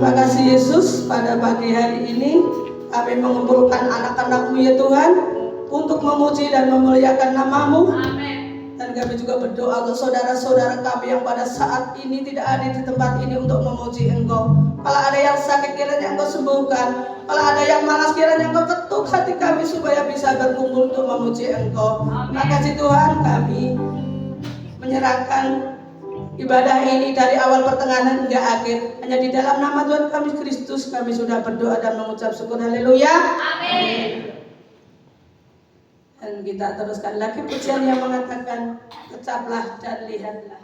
Terima kasih Yesus, pada pagi hari ini kami mengumpulkan anak-anak-Mu ya Tuhan untuk memuji dan memuliakan nama-Mu. Amin. Dan kami juga berdoa untuk saudara-saudara kami yang pada saat ini tidak ada di tempat ini untuk memuji Engkau. Kalau ada yang sakit kiranya Engkau sembuhkan. Kalau ada yang malas kiranya Engkau ketuk hati kami supaya bisa berkumpul untuk memuji Engkau. Terima kasih Tuhan, kami menyerahkan ibadah ini dari awal pertengahan hingga akhir. Hanya di dalam nama Tuhan kami Kristus kami sudah berdoa dan mengucap syukur. Haleluya. Amin. Dan kita teruskan lagi pujian yang mengatakan, kecaplah dan lihatlah.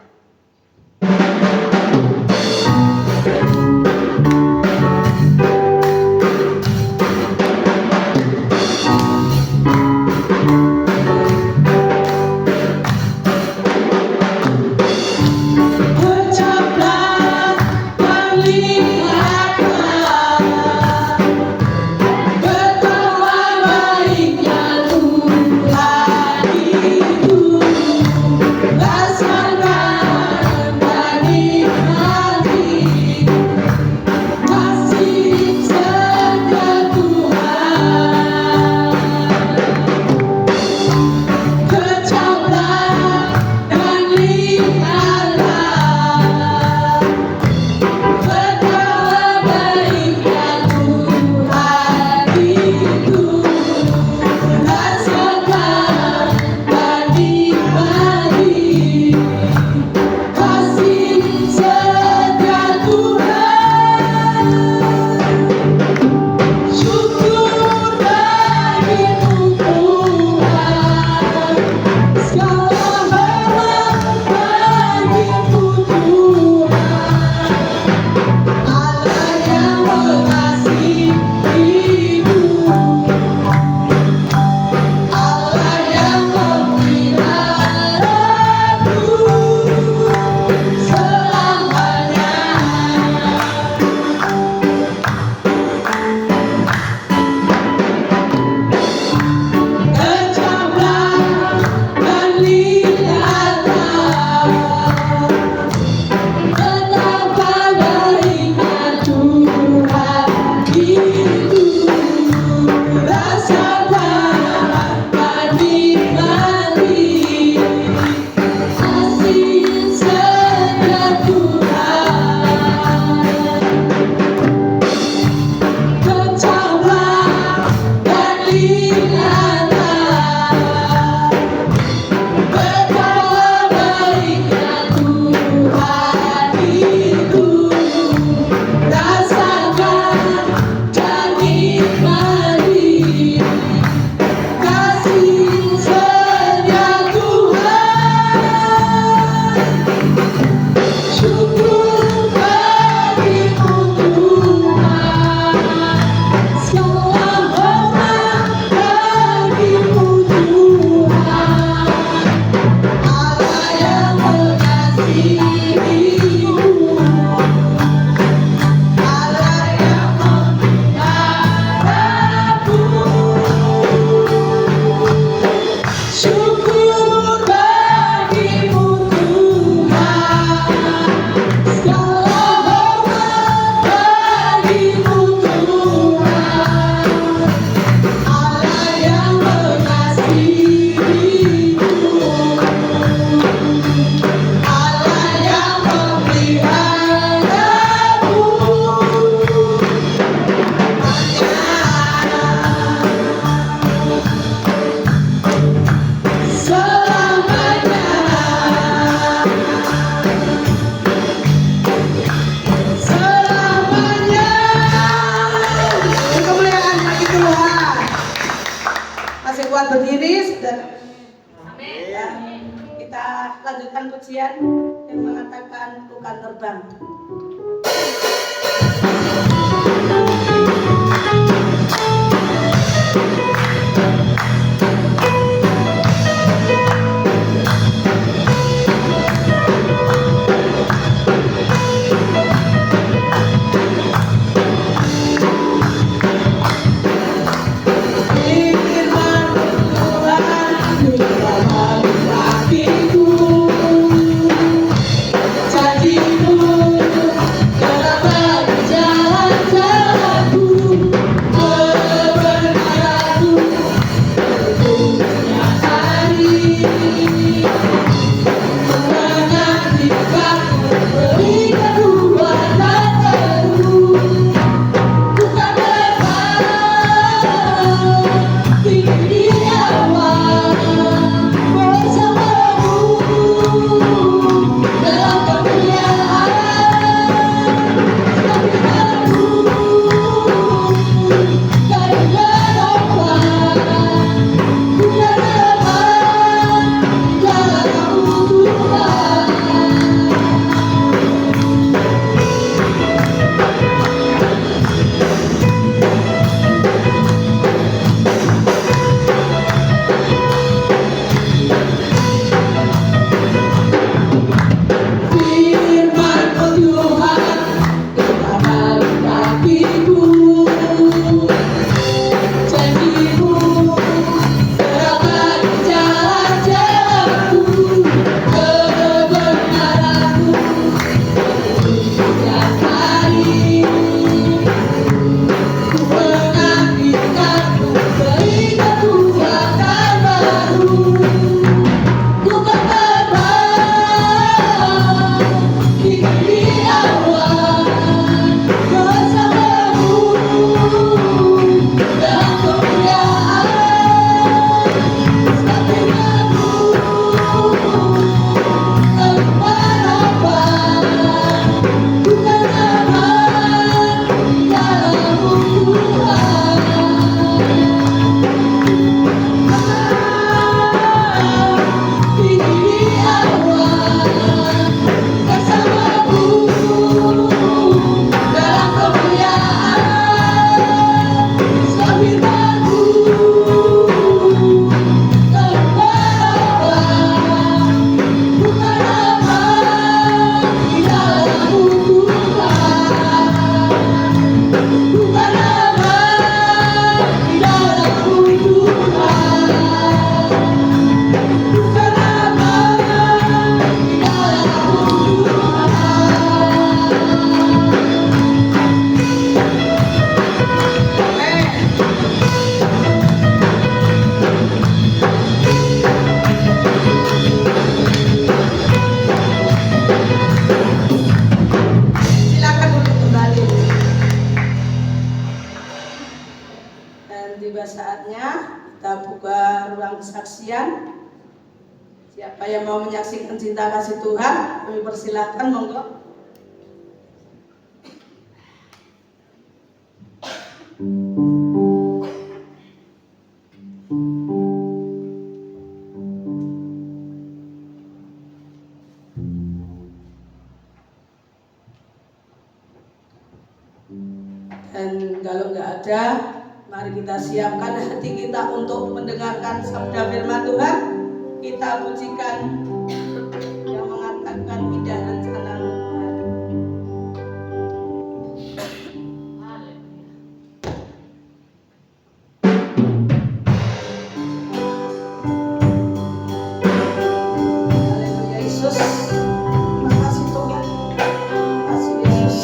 Berdiri dan kita lanjutkan pujian yang mengatakan bukan terbang. Janji-Mu tiba saatnya kita buka ruang kesaksian. Siapa yang mau menyaksikan cinta kasih Tuhan, kami persilahkan, monggo. Dan kalau nggak ada, mari kita siapkan hati kita untuk mendengarkan sabda firman Tuhan. Kita pujikan yang mengatakan indah rencana-Mu. Haleluya Yesus. Terima kasih Tuhan. Terima kasih Yesus.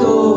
Tuhan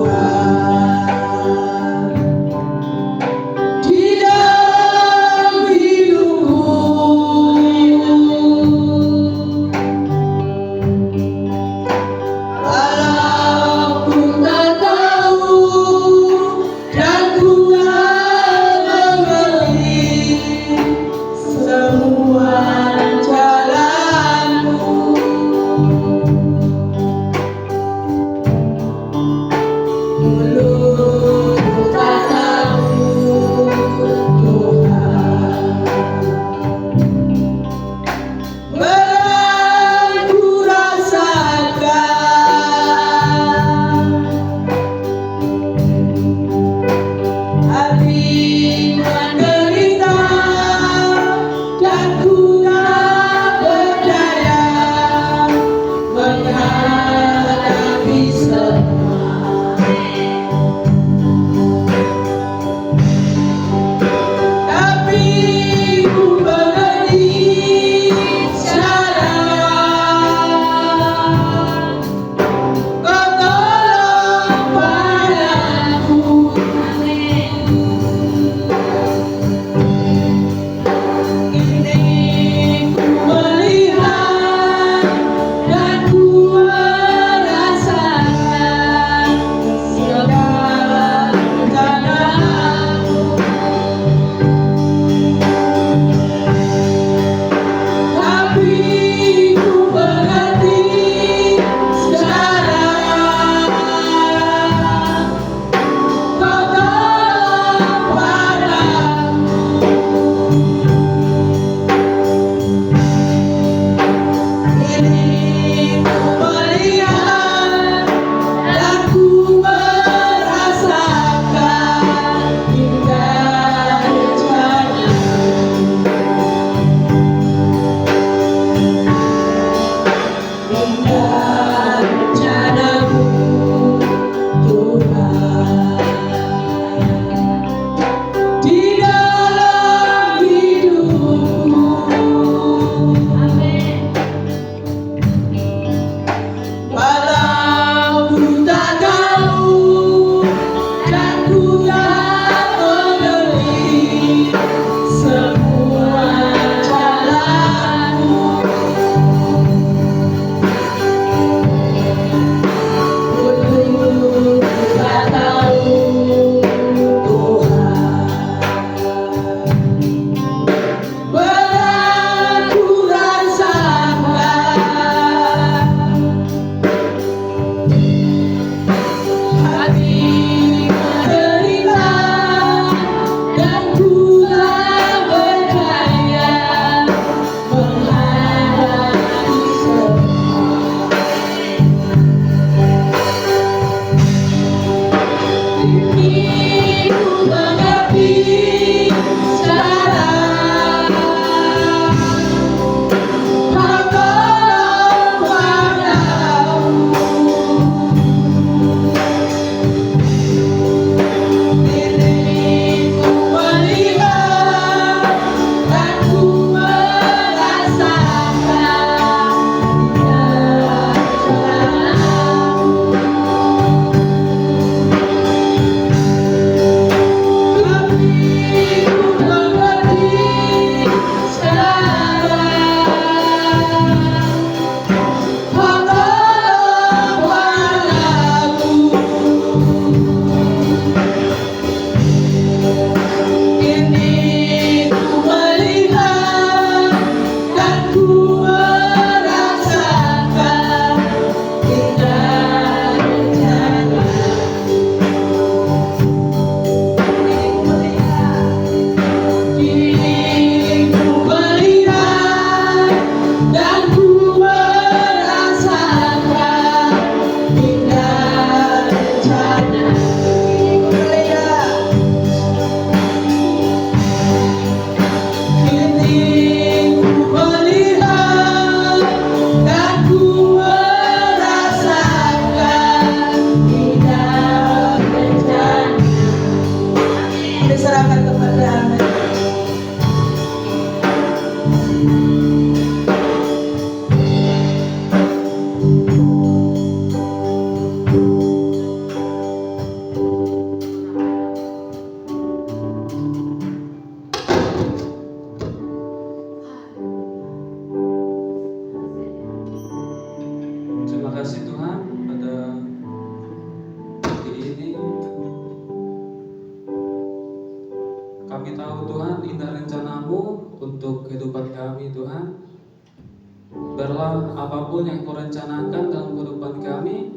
Biarlah apapun yang Kau rencanakan dalam kehidupan kami,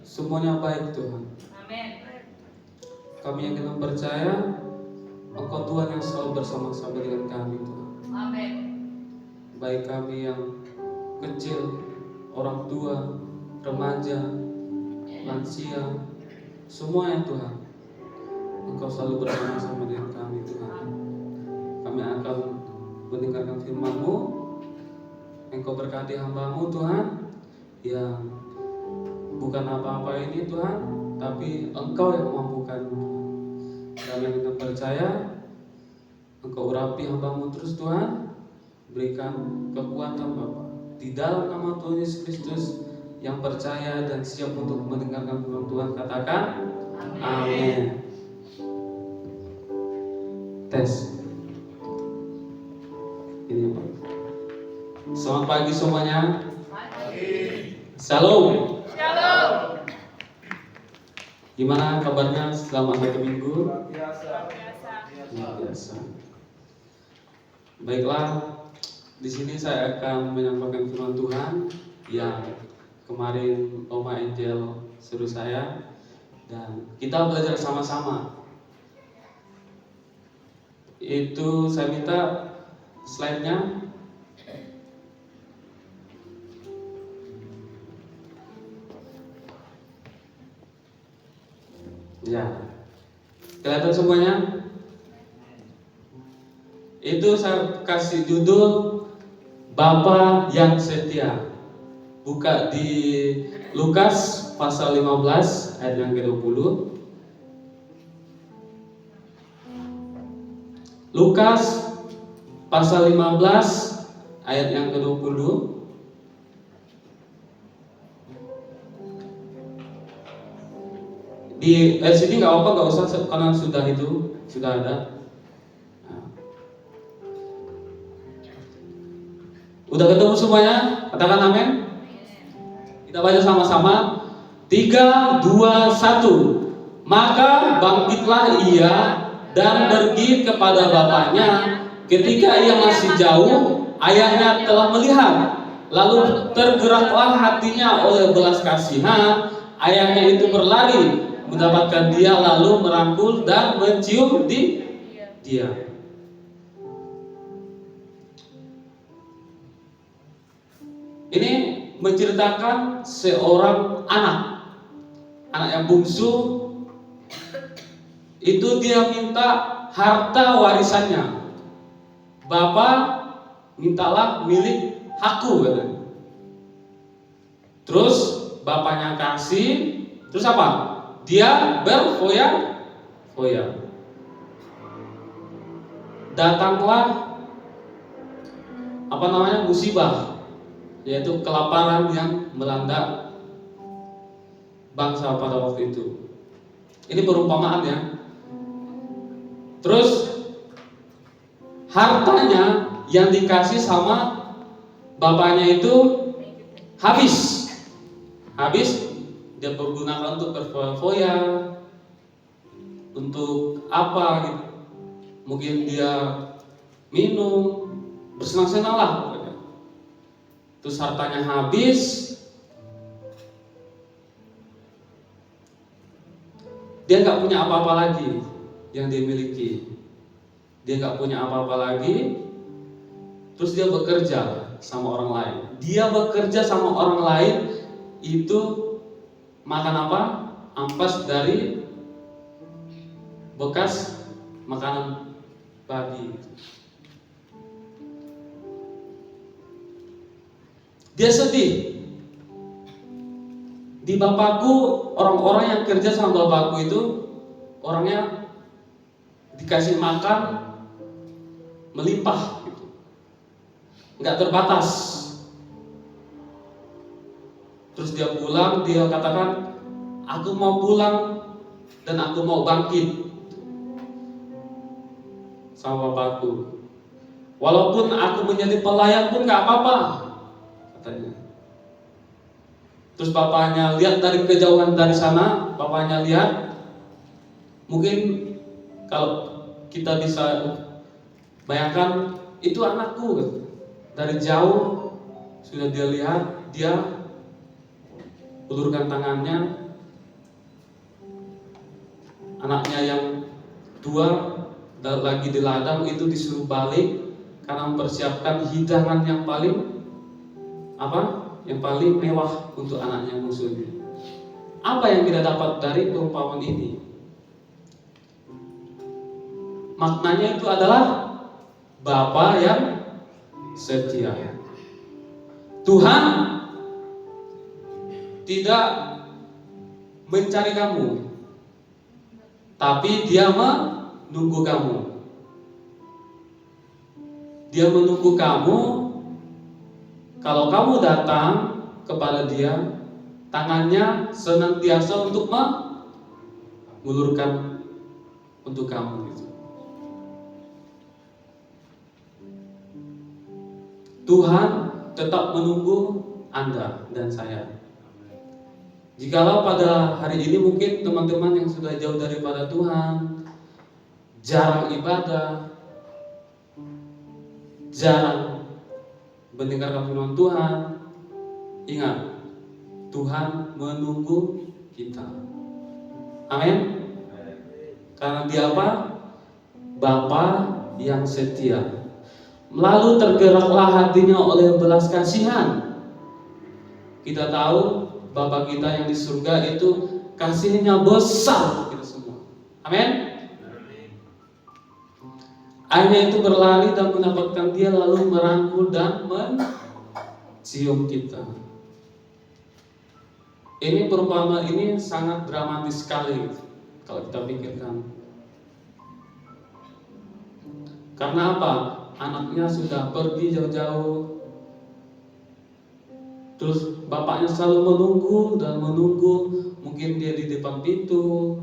semuanya baik Tuhan. Amin. Kami yakin dan percaya Engkau Tuhan yang selalu bersama-sama dengan kami Tuhan. Amin. Baik kami yang kecil, orang tua, remaja, lansia, semuanya Tuhan, Engkau selalu bersama-sama dengan kami Tuhan. Kami akan mendengarkan firman-Mu. Engkau berkati hamba-Mu Tuhan, yang bukan apa-apa ini Tuhan, tapi Engkau yang memampukan. Kami yang percaya Engkau urapi hamba-Mu terus Tuhan, berikan kekuatan Bapa. Di dalam nama Tuhan Yesus Kristus yang percaya dan siap untuk mendengarkan firman Tuhan, katakan amin. Tes. Ini Pak. Selamat pagi semuanya. Shalom. Shalom. Gimana kabarnya selama 1 minggu? Biasa. Luar biasa. Baiklah, di sini saya akan menyampaikan firman Tuhan yang kemarin Oma Angel suruh saya, dan kita belajar sama-sama. Itu saya minta slide-nya. Ya, kelihatan semuanya? Itu saya kasih judul Bapa yang Setia. Buka di Lukas pasal 15 ayat yang ke-20. Lukas pasal 15 ayat yang ke-20. Di sini nggak apa-apa, nggak usah karena sudah ada. Nah. Udah ketemu semuanya? Katakan amin. Kita baca sama-sama. 3, 2, 1. Maka bangkitlah ia dan pergi kepada bapaknya. Ketika ia masih jauh, ayahnya telah melihat. Lalu tergeraklah hatinya oleh belas kasihan. Ayahnya itu berlari mendapatkan dia, lalu merangkul dan mencium dia. Ini menceritakan seorang anak yang bungsu. Itu dia minta harta warisannya. Bapak, mintalah milik aku, katanya. Terus bapaknya kasih. Terus apa? Dia berfoya-foya. Datanglah musibah, yaitu kelaparan yang melanda bangsa pada waktu itu. Ini perumpamaan ya. Terus hartanya yang dikasih sama bapaknya itu habis. Dia pergunakan untuk berfoya-foya, untuk apa gitu. Mungkin dia minum, bersenang-senang lah pokoknya. Terus hartanya habis. Dia nggak punya apa-apa lagi yang dia miliki. Dia nggak punya apa-apa lagi. Terus dia bekerja sama orang lain. Dia bekerja sama orang lain itu makan apa? Ampas dari bekas makanan babi. Dia sedih. Di bapakku, orang-orang yang kerja sama bapakku itu orangnya dikasih makan melimpah gitu. Nggak terbatas. Terus dia pulang, dia katakan, aku mau pulang dan aku mau bangkit sama bapakku. Walaupun aku menjadi pelayan pun gak apa-apa, katanya. Terus bapaknya lihat dari kejauhan dari sana, bapaknya lihat, mungkin kalau kita bisa bayangkan itu anakku. Dari jauh sudah dia lihat, dia ulurkan tangannya. Anaknya yang tua lagi di ladang itu disuruh balik karena mempersiapkan hidangan yang paling yang paling mewah untuk anaknya musuhnya. Apa yang kita dapat dari perumpamaan ini? Maknanya itu adalah Bapa yang setia. Tuhan tidak mencari kamu, tapi Dia menunggu kamu. Dia menunggu kamu. Kalau kamu datang kepada Dia, tangannya senantiasa untuk mengulurkan untuk kamu. Tuhan tetap menunggu Anda dan saya. Jikalau pada hari ini mungkin teman-teman yang sudah jauh daripada Tuhan, jarang ibadah, jarang mendengarkan firman Tuhan, ingat, Tuhan menunggu kita. Amin. Karena Dia apa? Bapa yang setia. Lalu tergeraklah hatinya oleh belas kasihan. Kita tahu Bapa kita yang di surga itu kasihnya besar untuk kita semua. Amin. Ayahnya itu berlari dan mendapatkan Dia, lalu merangkul dan mencium kita. Ini perumpamaan ini sangat dramatis sekali kalau kita pikirkan. Karena apa? Anaknya sudah pergi jauh-jauh, terus bapaknya selalu menunggu dan menunggu. Mungkin dia di depan pintu,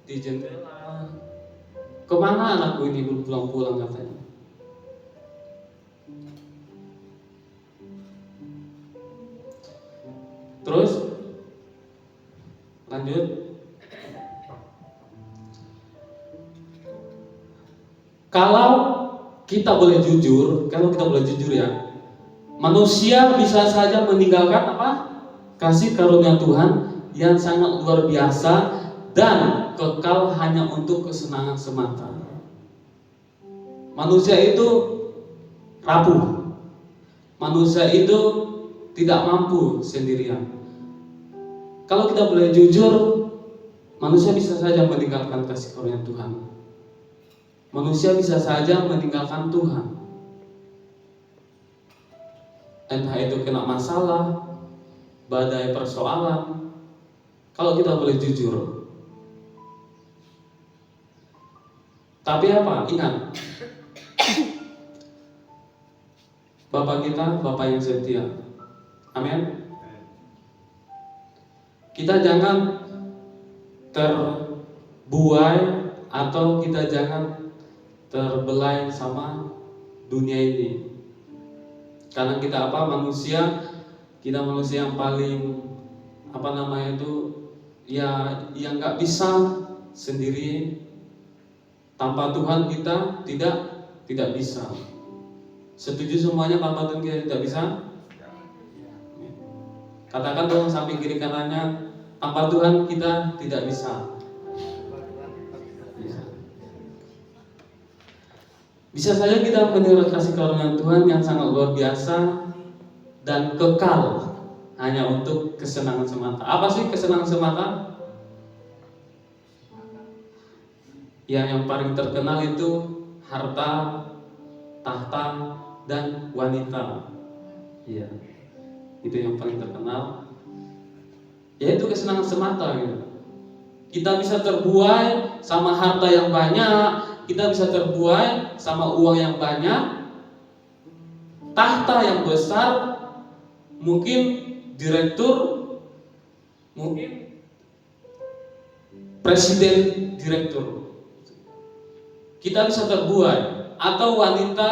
di jendela. Kemana anakku ini belum pulang-pulang katanya. Terus lanjut. Kalau kita boleh jujur ya, manusia bisa saja meninggalkan apa? Kasih karunia Tuhan yang sangat luar biasa dan kekal hanya untuk kesenangan semata. Manusia itu rapuh. Manusia itu tidak mampu sendirian. Kalau kita boleh jujur, manusia bisa saja meninggalkan kasih karunia Tuhan. Manusia bisa saja meninggalkan Tuhan. Entah itu kena masalah, badai persoalan. Kalau kita boleh jujur. Tapi apa? Ingat, Bapa kita, Bapa yang setia. Amin. Kita jangan terbuai atau kita jangan terbelai sama dunia ini. Karena kita apa? Kita manusia yang paling yang nggak bisa sendiri. Tanpa Tuhan kita tidak bisa. Setuju semuanya tanpa Tuhan kita tidak bisa? Katakan dong samping kiri kanannya, tanpa Tuhan kita tidak bisa. Bisa saja kita menerima kasih karunia Tuhan yang sangat luar biasa dan kekal hanya untuk kesenangan semata. Apa sih kesenangan semata? Yang paling terkenal itu harta, tahta, dan wanita. Iya, itu yang paling terkenal. Yaitu kesenangan semata gitu. Kita bisa terbuai sama harta yang banyak. Kita bisa terbuai sama uang yang banyak, tahta yang besar, mungkin direktur, mungkin presiden direktur. Kita bisa terbuai, atau wanita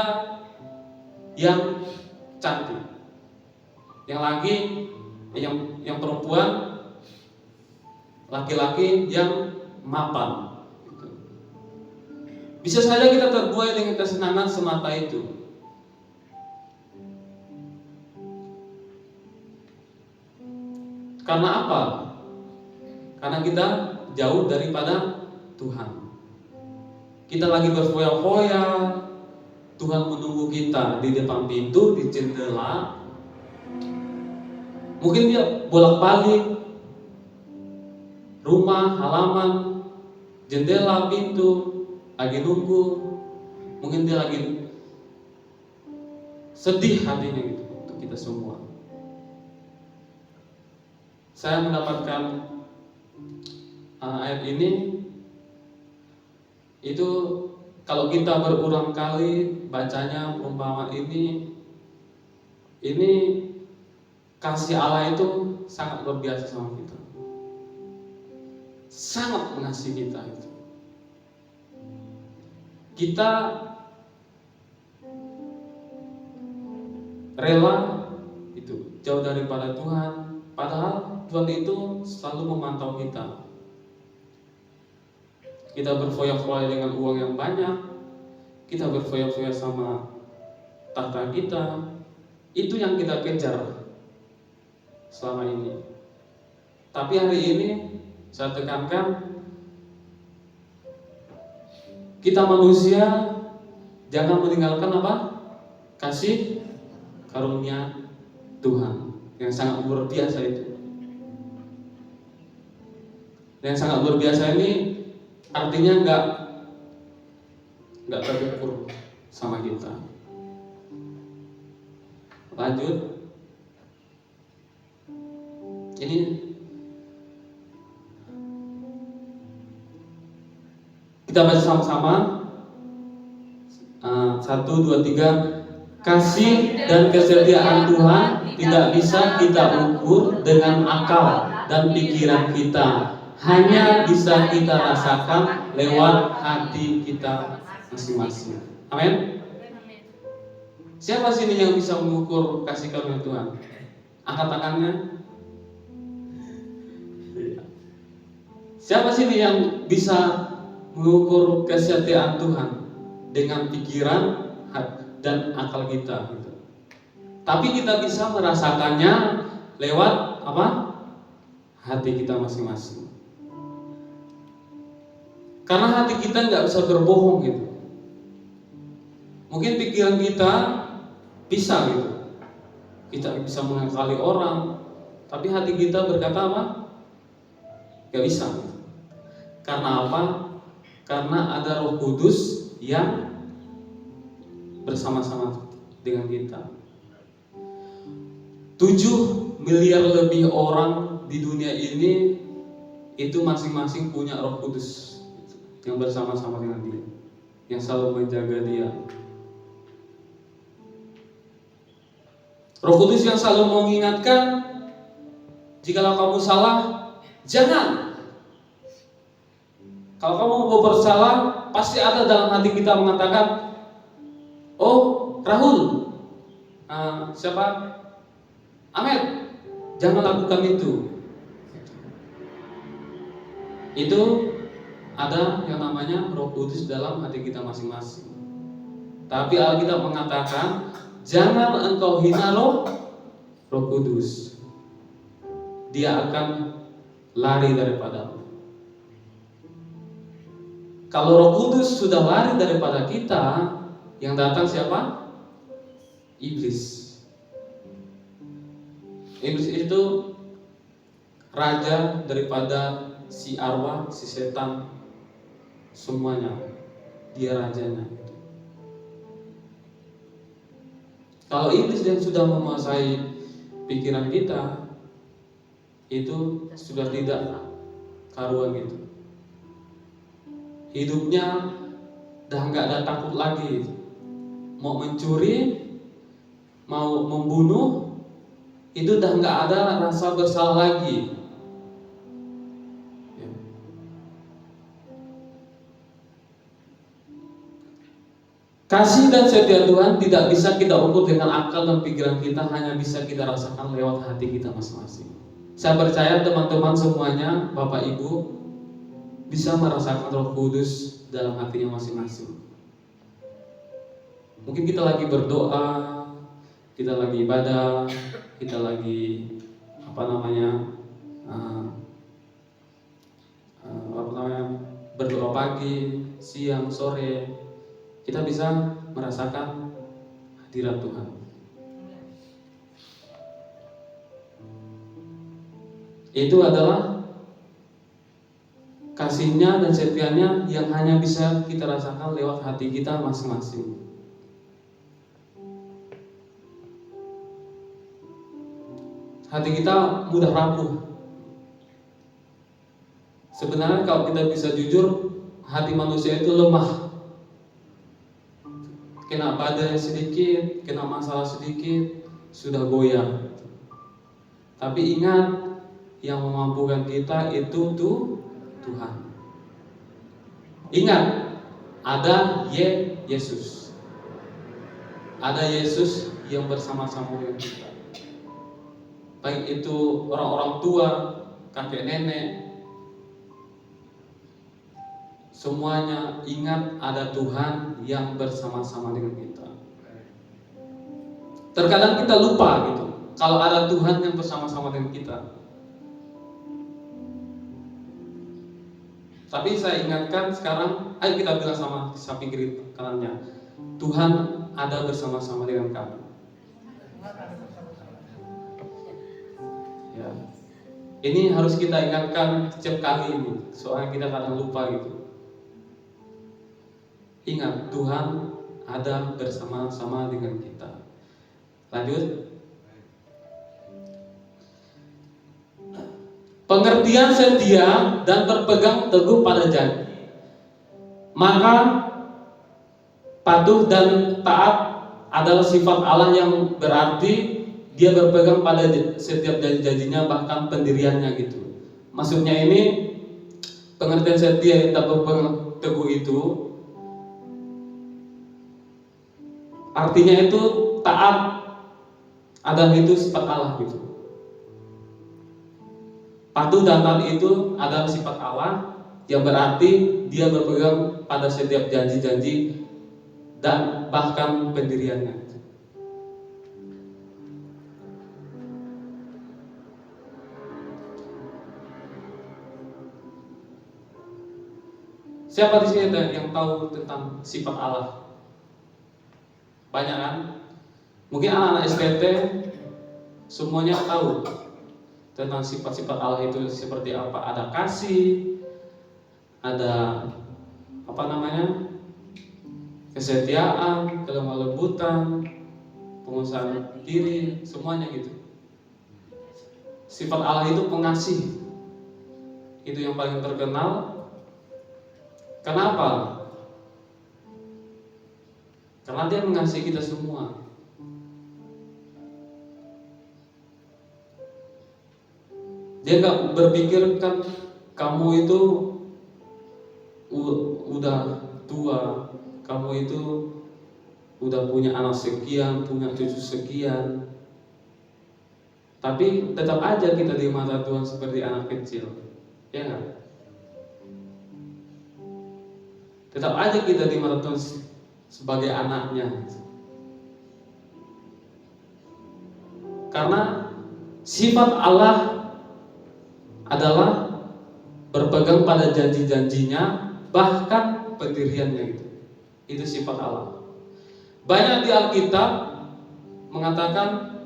yang cantik. Yang lagi, yang perempuan, laki-laki yang mapan. Bisa saja kita terbuai dengan kesenangan semata itu. Karena apa? Karena kita jauh daripada Tuhan. Kita lagi berfoya-foya, Tuhan menunggu kita di depan pintu, di jendela. Mungkin dia bolak-balik rumah, halaman, jendela, pintu, lagi nunggu. Mungkin dia lagi sedih hatinya gitu untuk kita semua. Saya mendapatkan ayat ini, itu kalau kita berulang kali bacanya perumpamaan ini kasih Allah itu sangat luar biasa sama kita, sangat mengasihi kita itu. Kita rela itu jauh daripada Tuhan, padahal Tuhan itu selalu memantau kita. Kita berfoya-foya dengan uang yang banyak, kita berfoya-foya sama tahta kita, itu yang kita kejar selama ini. Tapi hari ini saya tekankan, kita manusia jangan meninggalkan apa? Kasih karunia Tuhan yang sangat luar biasa itu. Yang sangat luar biasa ini artinya nggak terukur sama kita. Lanjut. Ini kita baca sama-sama. 1, 2, 3. Kasih dan kesetiaan Tuhan tidak bisa kita ukur dengan akal dan pikiran kita. Hanya bisa kita rasakan lewat hati kita masing-masing. Amin. Siapa sini yang bisa mengukur kasih karunia Tuhan? Angkat tangannya. Siapa sini yang bisa mengukur kesetiaan Tuhan dengan pikiran dan akal kita? Tapi kita bisa merasakannya lewat apa? Hati kita masing-masing. Karena hati kita nggak bisa berbohong gitu. Mungkin pikiran kita bisa gitu, kita bisa mengakali orang, tapi hati kita berkata apa? Gak bisa gitu. Karena apa? Karena ada Roh Kudus yang bersama-sama dengan kita. 7 miliar lebih orang di dunia ini itu masing-masing punya Roh Kudus yang bersama-sama dengan dia, yang selalu menjaga dia. Roh Kudus yang selalu mengingatkan, jikalau kamu salah, jangan. Kalau kamu mau bersalah, pasti ada dalam hati kita mengatakan, oh Rahul, siapa? Ahmed, jangan lakukan itu. Itu ada yang namanya Roh Kudus dalam hati kita masing-masing. Tapi Alkitab mengatakan, jangan engkau hina Roh Kudus. Dia akan lari daripadamu. Kalau Roh Kudus sudah lari daripada kita, yang datang siapa? Iblis. Iblis itu raja daripada si arwah, si setan, semuanya. Dia rajanya. Kalau iblis yang sudah menguasai pikiran kita, itu sudah tidak karuan gitu. Hidupnya dah nggak ada takut lagi. Mau mencuri, mau membunuh, itu dah nggak ada rasa bersalah lagi. Kasih dan setia Tuhan tidak bisa kita ukur dengan akal dan pikiran kita, hanya bisa kita rasakan lewat hati kita masing-masing. Saya percaya teman-teman semuanya, Bapak Ibu, bisa merasakan Roh Kudus dalam hatinya masing-masing. Mungkin kita lagi berdoa, kita lagi ibadah, kita lagi berdoa pagi, siang, sore, kita bisa merasakan hadirat Tuhan. Itu adalah kasih-Nya dan setia-Nya yang hanya bisa kita rasakan lewat hati kita masing-masing. Hati kita mudah rapuh. Sebenarnya kalau kita bisa jujur, hati manusia itu lemah. Kena badai sedikit, kena masalah sedikit, sudah goyah. Tapi ingat, yang memampukan kita itu Tuhan. Ingat, ada Yesus. Ada Yesus yang bersama-sama dengan kita. Baik itu orang-orang tua, kakek nenek, semuanya ingat ada Tuhan yang bersama-sama dengan kita. Terkadang kita lupa gitu, kalau ada Tuhan yang bersama-sama dengan kita. Tapi saya ingatkan sekarang, ayo kita bilang sama samping kiri kanannya, Tuhan ada bersama-sama dengan kamu. Ya. Ini harus kita ingatkan setiap kali ini, soalnya kita kadang lupa gitu. Ingat, Tuhan ada bersama-sama dengan kita. Lanjut. Pengertian setia dan berpegang teguh pada janji. Maka patuh dan taat adalah sifat Allah yang berarti Dia berpegang pada setiap janji-janjinya, bahkan pendiriannya gitu. Maksudnya ini pengertian setia dan berpegang teguh itu artinya itu taat, adalah itu sifat Allah gitu. Patuh dan taat itu adalah sifat Allah yang berarti Dia berpegang pada setiap janji-janji dan bahkan pendiriannya. Siapa di sini yang tahu tentang sifat Allah? Banyak kan? Mungkin anak-anak SPT semuanya tahu tentang sifat-sifat Allah itu seperti apa. Ada kasih, ada kesetiaan, kelemah lembutan, pengusahaan diri, semuanya gitu. Sifat Allah itu pengasih. Itu yang paling terkenal. Kenapa? Karena Dia mengasihi kita semua. Dia gak berpikirkan kamu itu udah tua, kamu itu udah punya anak sekian, punya cucu sekian. Tapi tetap aja kita di mata Tuhan seperti anak kecil, ya gak? Tetap aja kita di mata Tuhan sebagai anaknya. Karena sifat Allah adalah berpegang pada janji-janjinya, bahkan pendiriannya gitu. Itu sifat Allah. Banyak di Alkitab mengatakan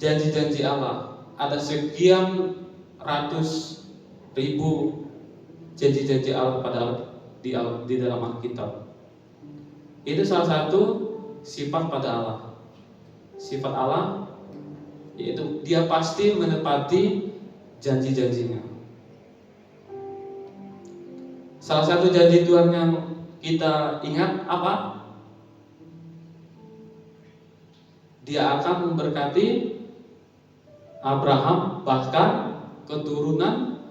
janji-janji Allah. Ada sekian ratus ribu janji-janji Allah di dalam Alkitab. Itu salah satu sifat pada Allah. Sifat Allah yaitu Dia pasti menepati janji-janjinya. Salah satu janji Tuhan yang kita ingat apa? Dia akan memberkati Abraham, bahkan keturunannya.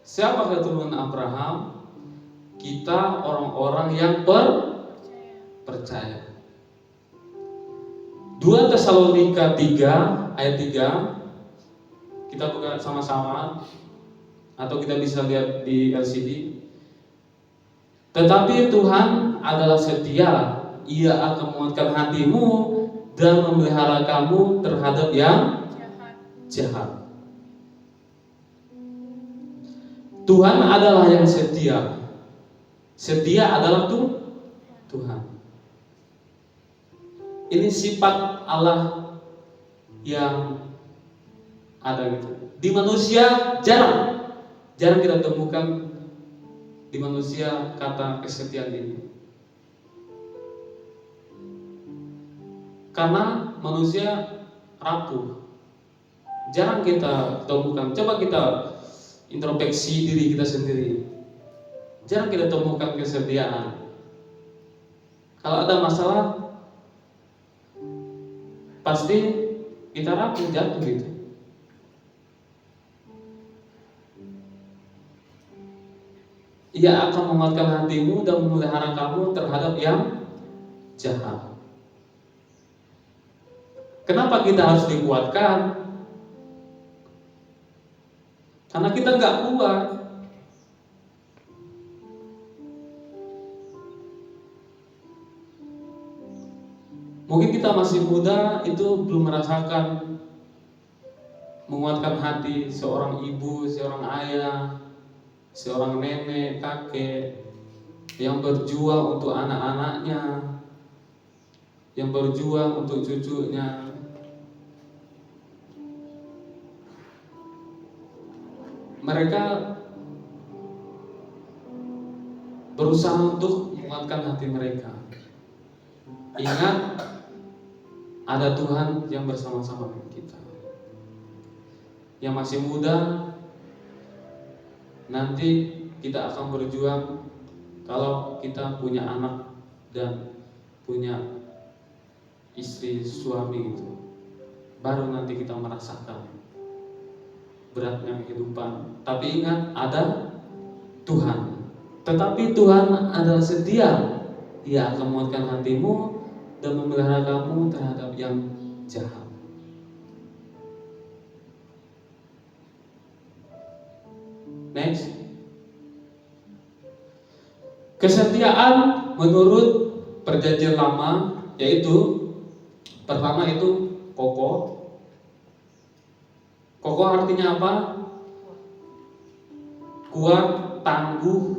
Siapa keturunan Abraham? Kita orang-orang yang percaya. 2 Tesalonika 3 ayat 3. Kita buka sama-sama atau kita bisa lihat di LCD. Tetapi Tuhan adalah setia. Ia akan menguatkan hatimu dan memelihara kamu terhadap yang jahat. Tuhan adalah yang setia. Setia adalah Tuhan. Ini sifat Allah yang ada gitu. Di manusia jarang kita temukan di manusia kata kesetiaan ini. Karena manusia rapuh. Jarang kita temukan. Coba kita introspeksi diri kita sendiri. Jarang kita temukan kesetiaan. Kalau ada masalah, pasti kita rapuh, jatuh gitu. Ia akan menguatkan hatimu dan memelihara kamu terhadap yang jahat. Kenapa kita harus dikuatkan? Karena kita nggak kuat. Mungkin kita masih muda, itu belum merasakan menguatkan hati seorang ibu, seorang ayah, seorang nenek, kakek yang berjuang untuk anak-anaknya, yang berjuang untuk cucunya. Mereka berusaha untuk menguatkan hati mereka. Ingat, ada Tuhan yang bersama-sama dengan kita. Yang masih muda, nanti kita akan berjuang kalau kita punya anak dan punya istri, suami gitu. Baru nanti kita merasakan beratnya kehidupan. Tapi ingat, ada Tuhan. Tetapi Tuhan adalah setia. Ia akan menguatkan hatimu dan memelihara kamu terhadap yang jahat. Next. Kesetiaan menurut perjanjian lama yaitu pertama itu kokoh. Kokoh artinya apa? Kuat, tangguh.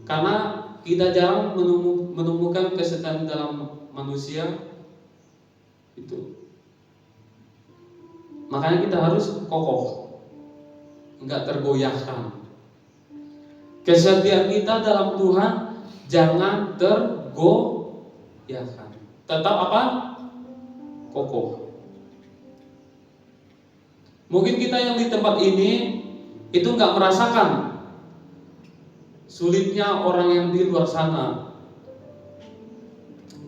Karena kita jarang menemukan kesetiaan dalam manusia itu. Makanya kita harus kokoh, enggak tergoyahkan. Kesetiaan kita dalam Tuhan jangan tergoyahkan. Tetap apa? Kokoh. Mungkin kita yang di tempat ini itu enggak merasakan sulitnya orang yang di luar sana,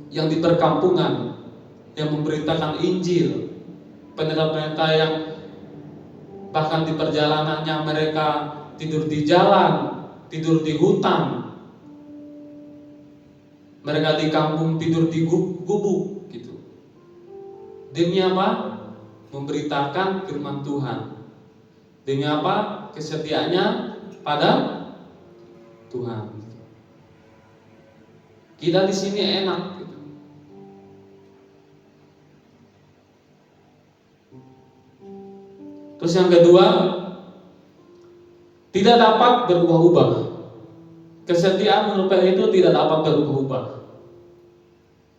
yang di perkampungan, yang memberitakan Injil, pendeta-pendeta yang bahkan di perjalanannya mereka tidur di jalan, tidur di hutan, mereka di kampung tidur di gubuk gitu. Demi apa? Memberitakan firman Tuhan. Demi apa? Kesetiaannya pada Tuhan. Kita di sini enak gitu. Terus yang kedua, tidak dapat berubah-ubah. Kesetiaan menurut Paulus itu tidak dapat berubah-ubah.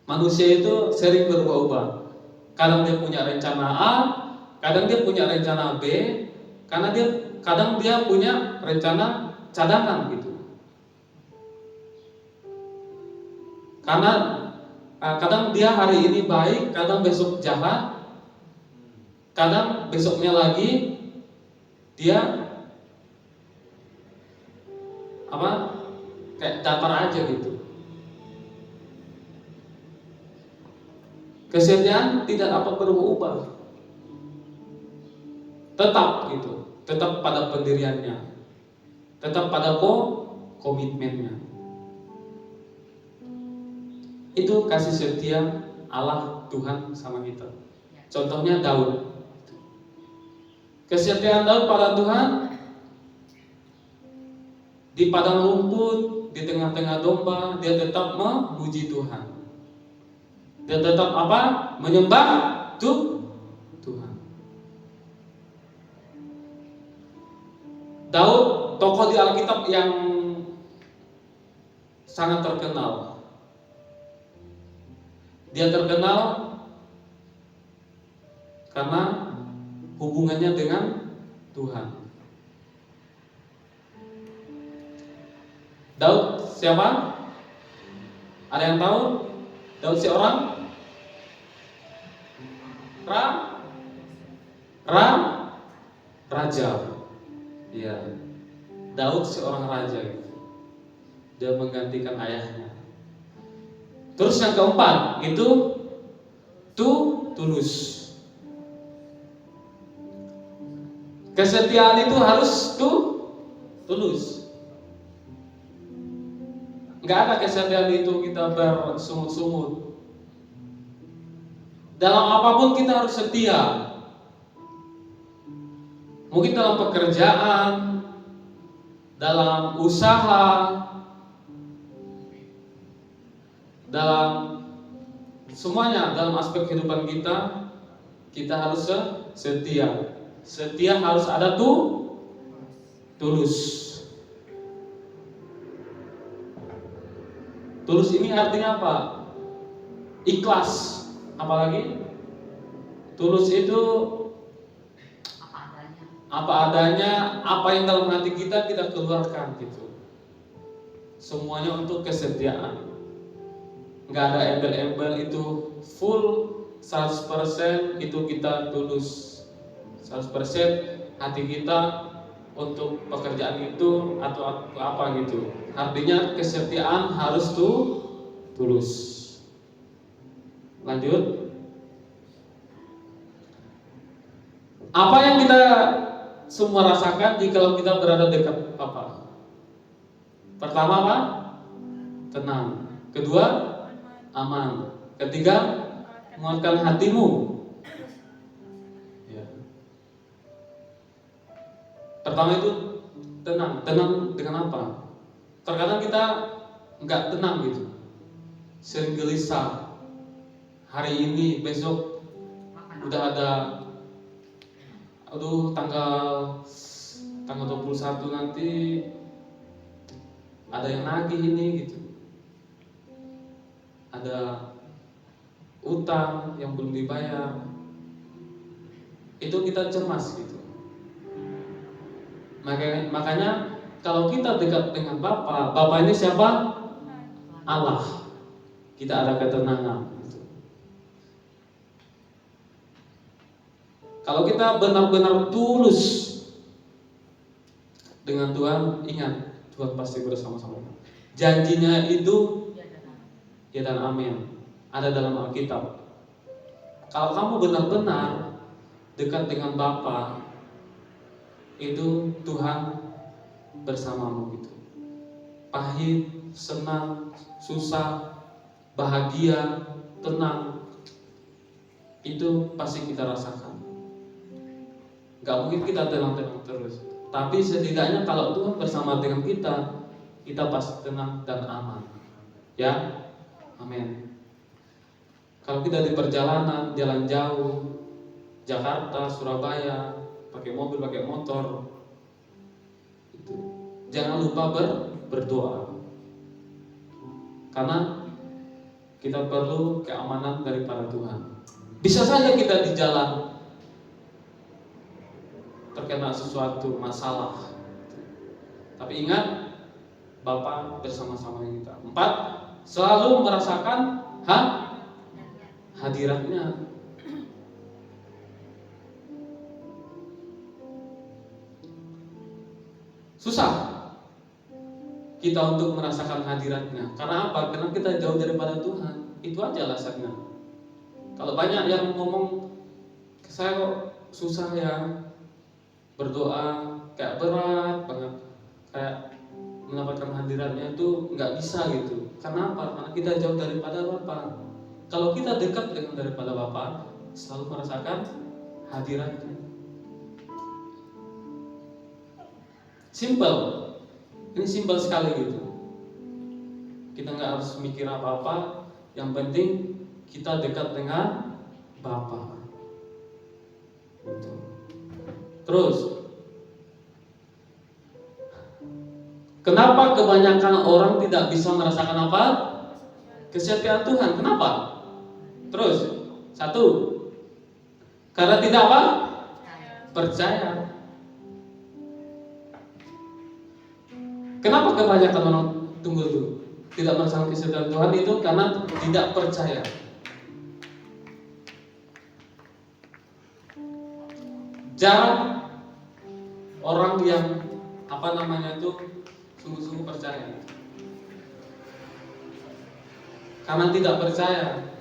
Manusia itu sering berubah-ubah. Kadang dia punya rencana A, kadang dia punya rencana B, kadang dia punya rencana cadangan gitu. Karena kadang dia hari ini baik, kadang besok jahat, kadang besoknya lagi dia kayak datar aja gitu. Kesetiaan tidak dapat berubah, tetap gitu, tetap pada pendiriannya, tetap pada komitmennya. Itu kasih setia Allah Tuhan sama kita. Contohnya Daud. Kesetiaan Daud pada Tuhan di padang rumput, di tengah-tengah domba, dia tetap memuji Tuhan. Dia tetap apa? Menyembah Tuhan. Daud, tokoh di Alkitab yang sangat terkenal. Dia terkenal karena hubungannya dengan Tuhan. Daud siapa? Ada yang tahu? Daud seorang raja. Ya. Daud seorang raja. Dia menggantikan ayahnya. Terus yang keempat itu tulus. Kesetiaan itu harus tulus. Enggak ada kesetiaan itu kita bersungut-sungut. Dalam apapun kita harus setia. Mungkin dalam pekerjaan, dalam usaha, dalam semuanya, dalam aspek kehidupan kita harus setia. Setia harus ada tulus. Tulus ini artinya apa? Ikhlas. Apalagi tulus itu apa adanya, apa yang dalam hati kita keluarkan gitu. Semuanya untuk kesetiaan. Nggak ada embel-embel, itu full 100% itu kita tulus. 100% hati kita untuk pekerjaan itu atau apa gitu. Artinya kesetiaan harus tulus. Lanjut. Apa yang kita semua rasakan jika kita berada dekat Bapa? Pertama apa? Tenang. Kedua, aman. Ketiga, menguatkan hatimu. Ya. Pertama itu tenang. Tenang dengan apa? Terkadang kita nggak tenang gitu. Sering gelisah. Hari ini, besok udah ada. Aduh, tanggal 21 nanti ada yang nagih ini gitu. Ada utang yang belum dibayar. Itu kita cemas gitu. Makanya kalau kita dekat dengan Bapa ini siapa? Allah. Kita ada ketenangan. Kalau kita benar-benar tulus dengan Tuhan, ingat Tuhan pasti bersama-sama. Janjinya itu ya dan amin. Ada dalam Alkitab. Kalau kamu benar-benar dekat dengan Bapa, itu Tuhan bersamamu gitu. Pahit, senang, susah, bahagia, tenang, itu pasti kita rasakan. Gak mungkin kita tenang-tenang terus. Tapi setidaknya kalau Tuhan bersama dengan kita pasti tenang dan aman. Ya, amin. Kalau kita di perjalanan, jalan jauh, Jakarta, Surabaya, pakai mobil, pakai motor, itu, jangan lupa berdoa. Karena kita perlu keamanan daripada Tuhan. Bisa saja kita di jalan terkena sesuatu masalah, tapi ingat Bapa bersama-sama kita. 4, selalu merasakan hadiratnya. Susah kita untuk merasakan hadiratnya. Karena apa? Karena kita jauh daripada Tuhan. Itu aja alasannya. Kalau banyak yang ngomong, saya kok susah ya berdoa, kayak berat banget, kayak mendapatkan hadiratnya itu nggak bisa gitu. Karena apa? Karena kita jauh daripada Bapa. Kalau kita dekat dengan daripada Bapa, selalu merasakan hadiratnya. Simple, ini simple sekali gitu. Kita nggak harus mikir apa-apa. Yang penting kita dekat dengan Bapa. Gitu. Terus, kenapa kebanyakan orang tidak bisa merasakan apa? Kesetiaan Tuhan. Kenapa? Terus, satu, karena tidak apa? Percaya. Kenapa kebanyakan orang tidak merasakan kesetiaan Tuhan itu karena tidak percaya. Jarang orang yang sungguh-sungguh percaya. Karena tidak percaya.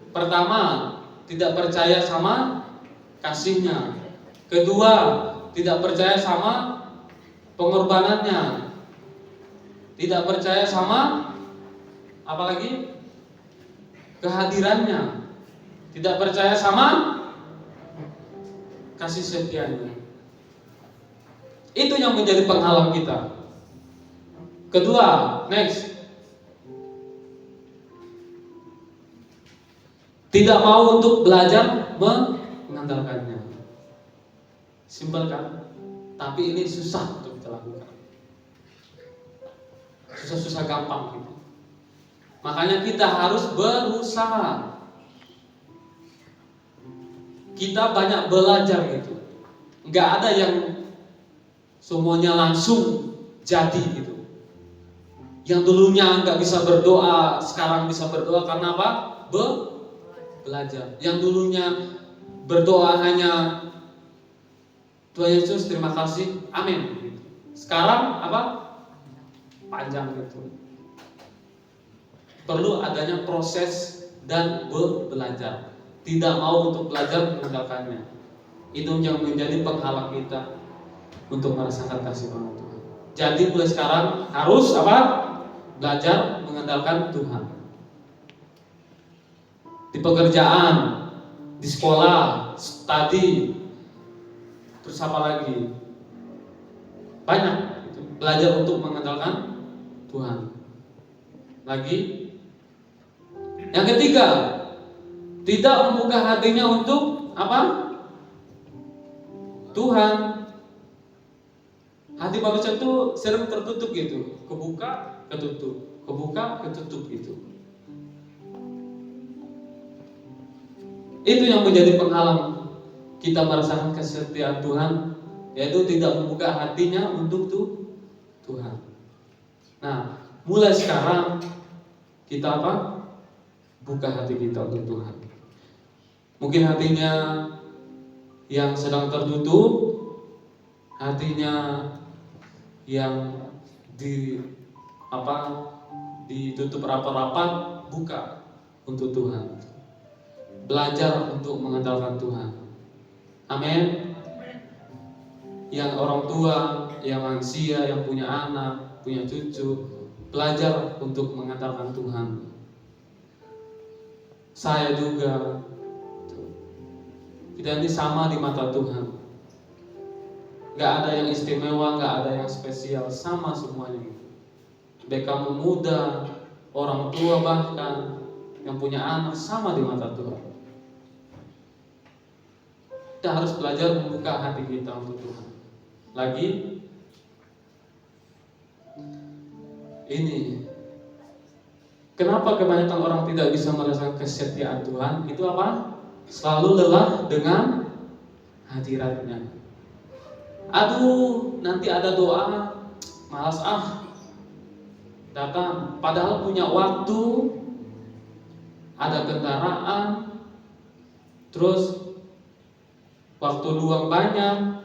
Pertama, tidak percaya sama kasihnya. Kedua, tidak percaya sama pengorbanannya. Tidak percaya sama apalagi kehadirannya. Tidak percaya sama kasih setianya. Itu yang menjadi penghalang kita. Kedua, next. Tidak mau untuk belajar mengandalkannya. Simpel kan? Tapi ini susah untuk kita lakukan. Susah-susah gampang gitu. Makanya kita harus berusaha. Kita banyak belajar gitu. Nggak ada yang semuanya langsung jadi gitu. Yang dulunya nggak bisa berdoa, sekarang bisa berdoa karena apa? Belajar. Yang dulunya berdoa hanya Tuhan Yesus terima kasih, amin. Sekarang apa? Panjang gitu. Perlu adanya proses dan belajar. Tidak mau untuk belajar mengandalkannya. Itu yang menjadi penghalang kita untuk merasakan kasih Tuhan. Jadi mulai sekarang harus apa? Belajar mengandalkan Tuhan. Di pekerjaan, di sekolah, studi, terus apa lagi? Banyak gitu. Belajar untuk mengandalkan Tuhan. Lagi, yang ketiga, tidak membuka hatinya untuk apa? Tuhan. Hati manusia itu sering tertutup gitu, kebuka, ketutup, kebuka, ketutup gitu. Itu yang menjadi penghalang kita merasakan kesetiaan Tuhan, yaitu tidak membuka hatinya untuk Tuhan. Nah, mulai sekarang kita apa? Buka hati kita untuk Tuhan. Mungkin hatinya yang sedang tertutup, hatinya yang ditutup rapat-rapat, buka untuk Tuhan. Belajar untuk mengandalkan Tuhan. Amin. Yang orang tua, yang lansia, yang punya anak, punya cucu, belajar untuk mengandalkan Tuhan. Saya juga. Kita ini sama di mata Tuhan. Gak ada yang istimewa, gak ada yang spesial, sama semuanya. Baik kamu muda, orang tua bahkan yang punya anak, sama di mata Tuhan. Kita harus belajar membuka hati kita untuk Tuhan. Lagi, ini kenapa kebanyakan orang tidak bisa merasakan kesetiaan Tuhan? Itu apa? Selalu lelah dengan hadiratnya. Aduh, nanti ada doa, malas datang. Padahal punya waktu, ada kendaraan, terus waktu luang banyak.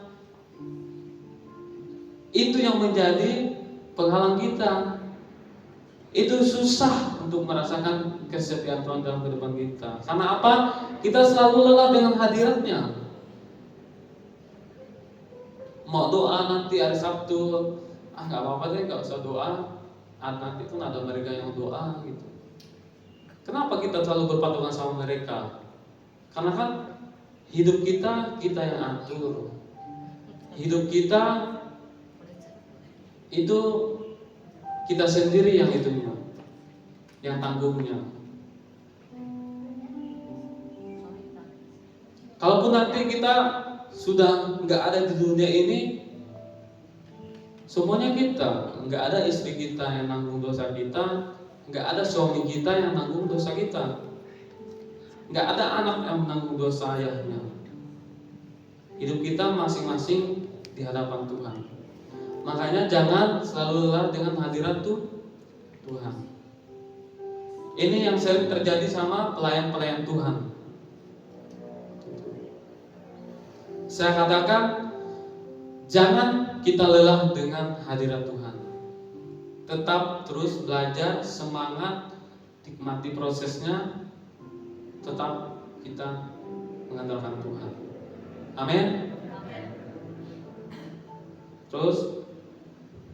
Itu yang menjadi penghalang kita. Itu susah untuk merasakan kesetiaan Tuhan dalam kehidupan kita. Karena apa? Kita selalu lelah dengan hadiratnya. Mau doa nanti hari Sabtu, gak apa-apa deh, gak usah doa. Nanti kan ada mereka yang doa gitu. Kenapa kita selalu berpatungan sama mereka? Karena kan hidup kita yang atur. Hidup kita itu kita sendiri yang itunya, yang tanggungnya. Kalaupun nanti kita sudah nggak ada di dunia ini, semuanya kita, nggak ada istri kita yang nanggung dosa kita, nggak ada suami kita yang nanggung dosa kita, nggak ada anak yang menanggung dosa ayahnya. Hidup kita masing-masing di hadapan Tuhan. Makanya jangan selalu lelah dengan hadirat Tuhan. Ini yang sering terjadi sama pelayan-pelayan Tuhan. Saya katakan, jangan kita lelah dengan hadirat Tuhan. Tetap terus belajar, semangat, nikmati prosesnya, tetap kita mengandalkan Tuhan. Amin. Terus,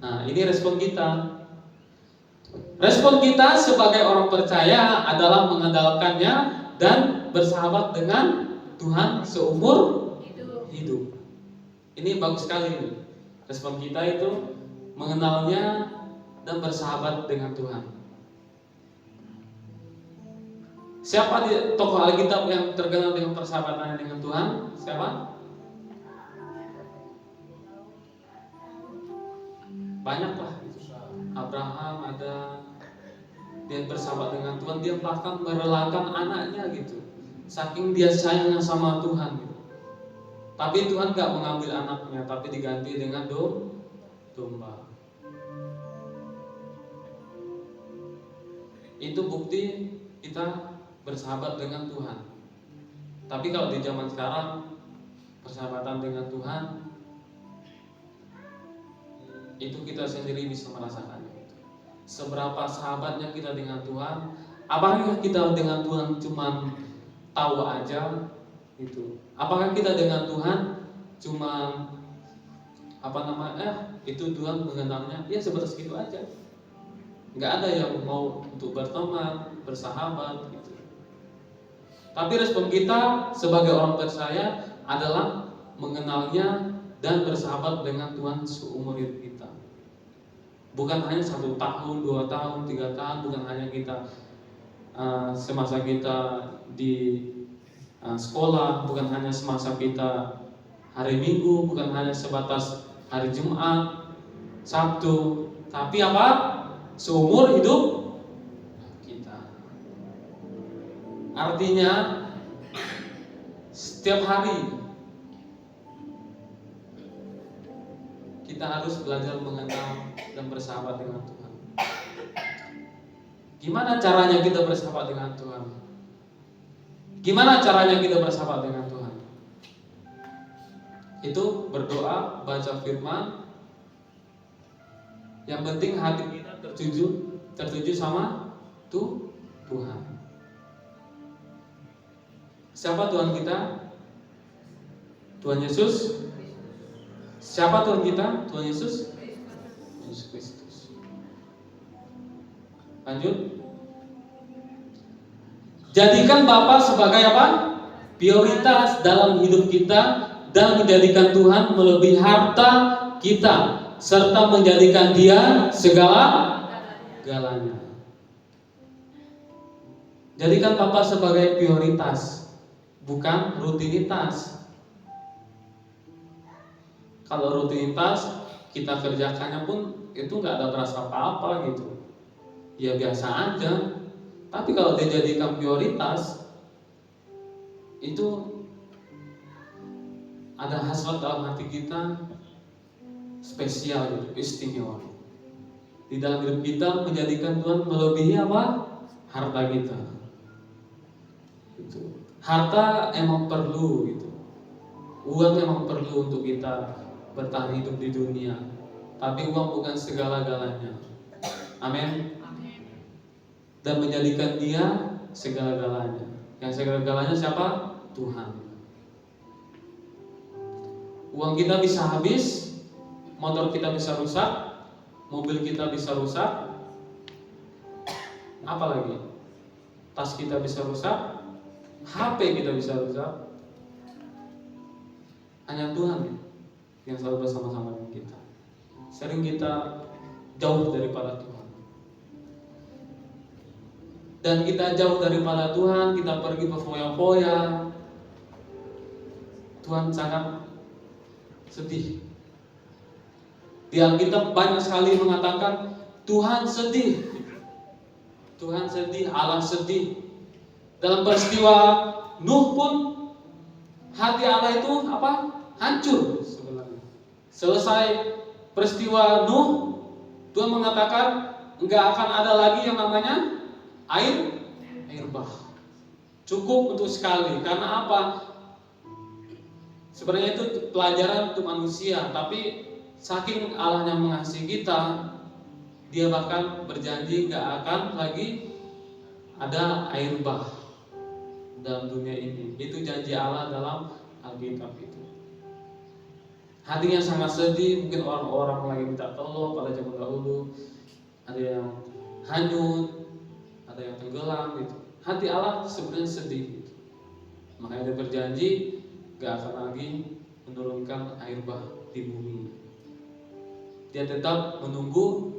nah ini respon kita. Respon kita sebagai orang percaya adalah mengandalkannya dan bersahabat dengan Tuhan seumur hidup. Ini bagus sekali nih. Respon kita itu mengenalnya dan bersahabat dengan Tuhan. Siapa di tokoh Alkitab yang terkenal dengan persahabatannya dengan Tuhan? Siapa? Banyak lah. Abraham ada, dia bersahabat dengan Tuhan, dia bahkan merelakan anaknya gitu. Saking dia sayangnya sama Tuhan gitu. Tapi Tuhan gak mengambil anaknya, tapi diganti dengan domba. Itu bukti kita bersahabat dengan Tuhan. Tapi kalau di zaman sekarang, persahabatan dengan Tuhan itu kita sendiri bisa merasakannya. Seberapa sahabatnya kita dengan Tuhan? Apakah kita dengan Tuhan cuma tahu aja? Gitu. Apakah kita dengan Tuhan cuma itu Tuhan mengenalnya ya sebatas gitu aja, nggak ada yang mau untuk berteman, bersahabat gitu. Tapi respon kita sebagai orang percaya adalah mengenalnya dan bersahabat dengan Tuhan seumur hidup kita. Bukan hanya 1 tahun, 2 tahun, 3 tahun, bukan hanya kita semasa kita di sekolah, bukan hanya semasa kita hari Minggu, bukan hanya sebatas hari Jumat, Sabtu, tapi apa? Seumur hidup kita. Artinya setiap hari kita harus belajar mengenal dan bersahabat dengan Tuhan. Gimana caranya kita bersahabat dengan Tuhan? Gimana caranya kita bersahabat dengan Tuhan? Itu berdoa, baca firman. Yang penting hati kita tertuju sama Tuhan. Siapa Tuhan kita? Tuhan Yesus. Siapa Tuhan kita? Tuhan Yesus. Yesus Kristus. Lanjut. Jadikan Bapa sebagai apa? Prioritas dalam hidup kita dan menjadikan Tuhan melebihi harta kita serta menjadikan Dia segala-galanya. Jadikan Bapa sebagai prioritas, bukan rutinitas. Kalau rutinitas kita kerjakannya pun itu nggak ada berasa apa-apa gitu, ya biasa aja. Tapi kalau dijadikan prioritas, itu ada hasrat dalam hati kita spesial gitu, istimewa. Di dalam hidup kita menjadikan Tuhan melebihi apa? Harta kita. Gitu. Harta emang perlu gitu. Uang emang perlu untuk kita bertahan hidup di dunia. Tapi uang bukan segala-galanya. Amin. Dan menjadikan Dia segala-galanya. Yang segala-galanya siapa? Tuhan. Uang kita bisa habis, motor kita bisa rusak, mobil kita bisa rusak, apa lagi? Tas kita bisa rusak, HP kita bisa rusak. Hanya Tuhan yang selalu bersama-sama dengan kita. Sering kita jauh daripada Tuhan. Dan kita jauh daripada Tuhan, kita pergi berfoya-foya, Tuhan sangat sedih. Di Alkitab banyak sekali mengatakan Tuhan sedih. Tuhan sedih, Allah sedih. Dalam peristiwa Nuh pun hati Allah itu hancur sebenarnya. Selesai peristiwa Nuh, Tuhan mengatakan enggak akan ada lagi yang namanya air bah. Cukup untuk sekali. Karena apa? Sebenarnya itu pelajaran untuk manusia, tapi saking Allahnya mengasihi kita, Dia bahkan berjanji gak akan lagi ada air bah dalam dunia ini. Itu janji Allah dalam Alkitab itu. Hatinya sangat sedih. Mungkin orang-orang lagi minta tolong pada zaman dahulu, ada yang hanyut, ada yang tenggelam gitu. Hati Allah sebenarnya sedih gitu. Makanya Dia berjanji gak akan lagi menurunkan air bah di bumi. Dia tetap menunggu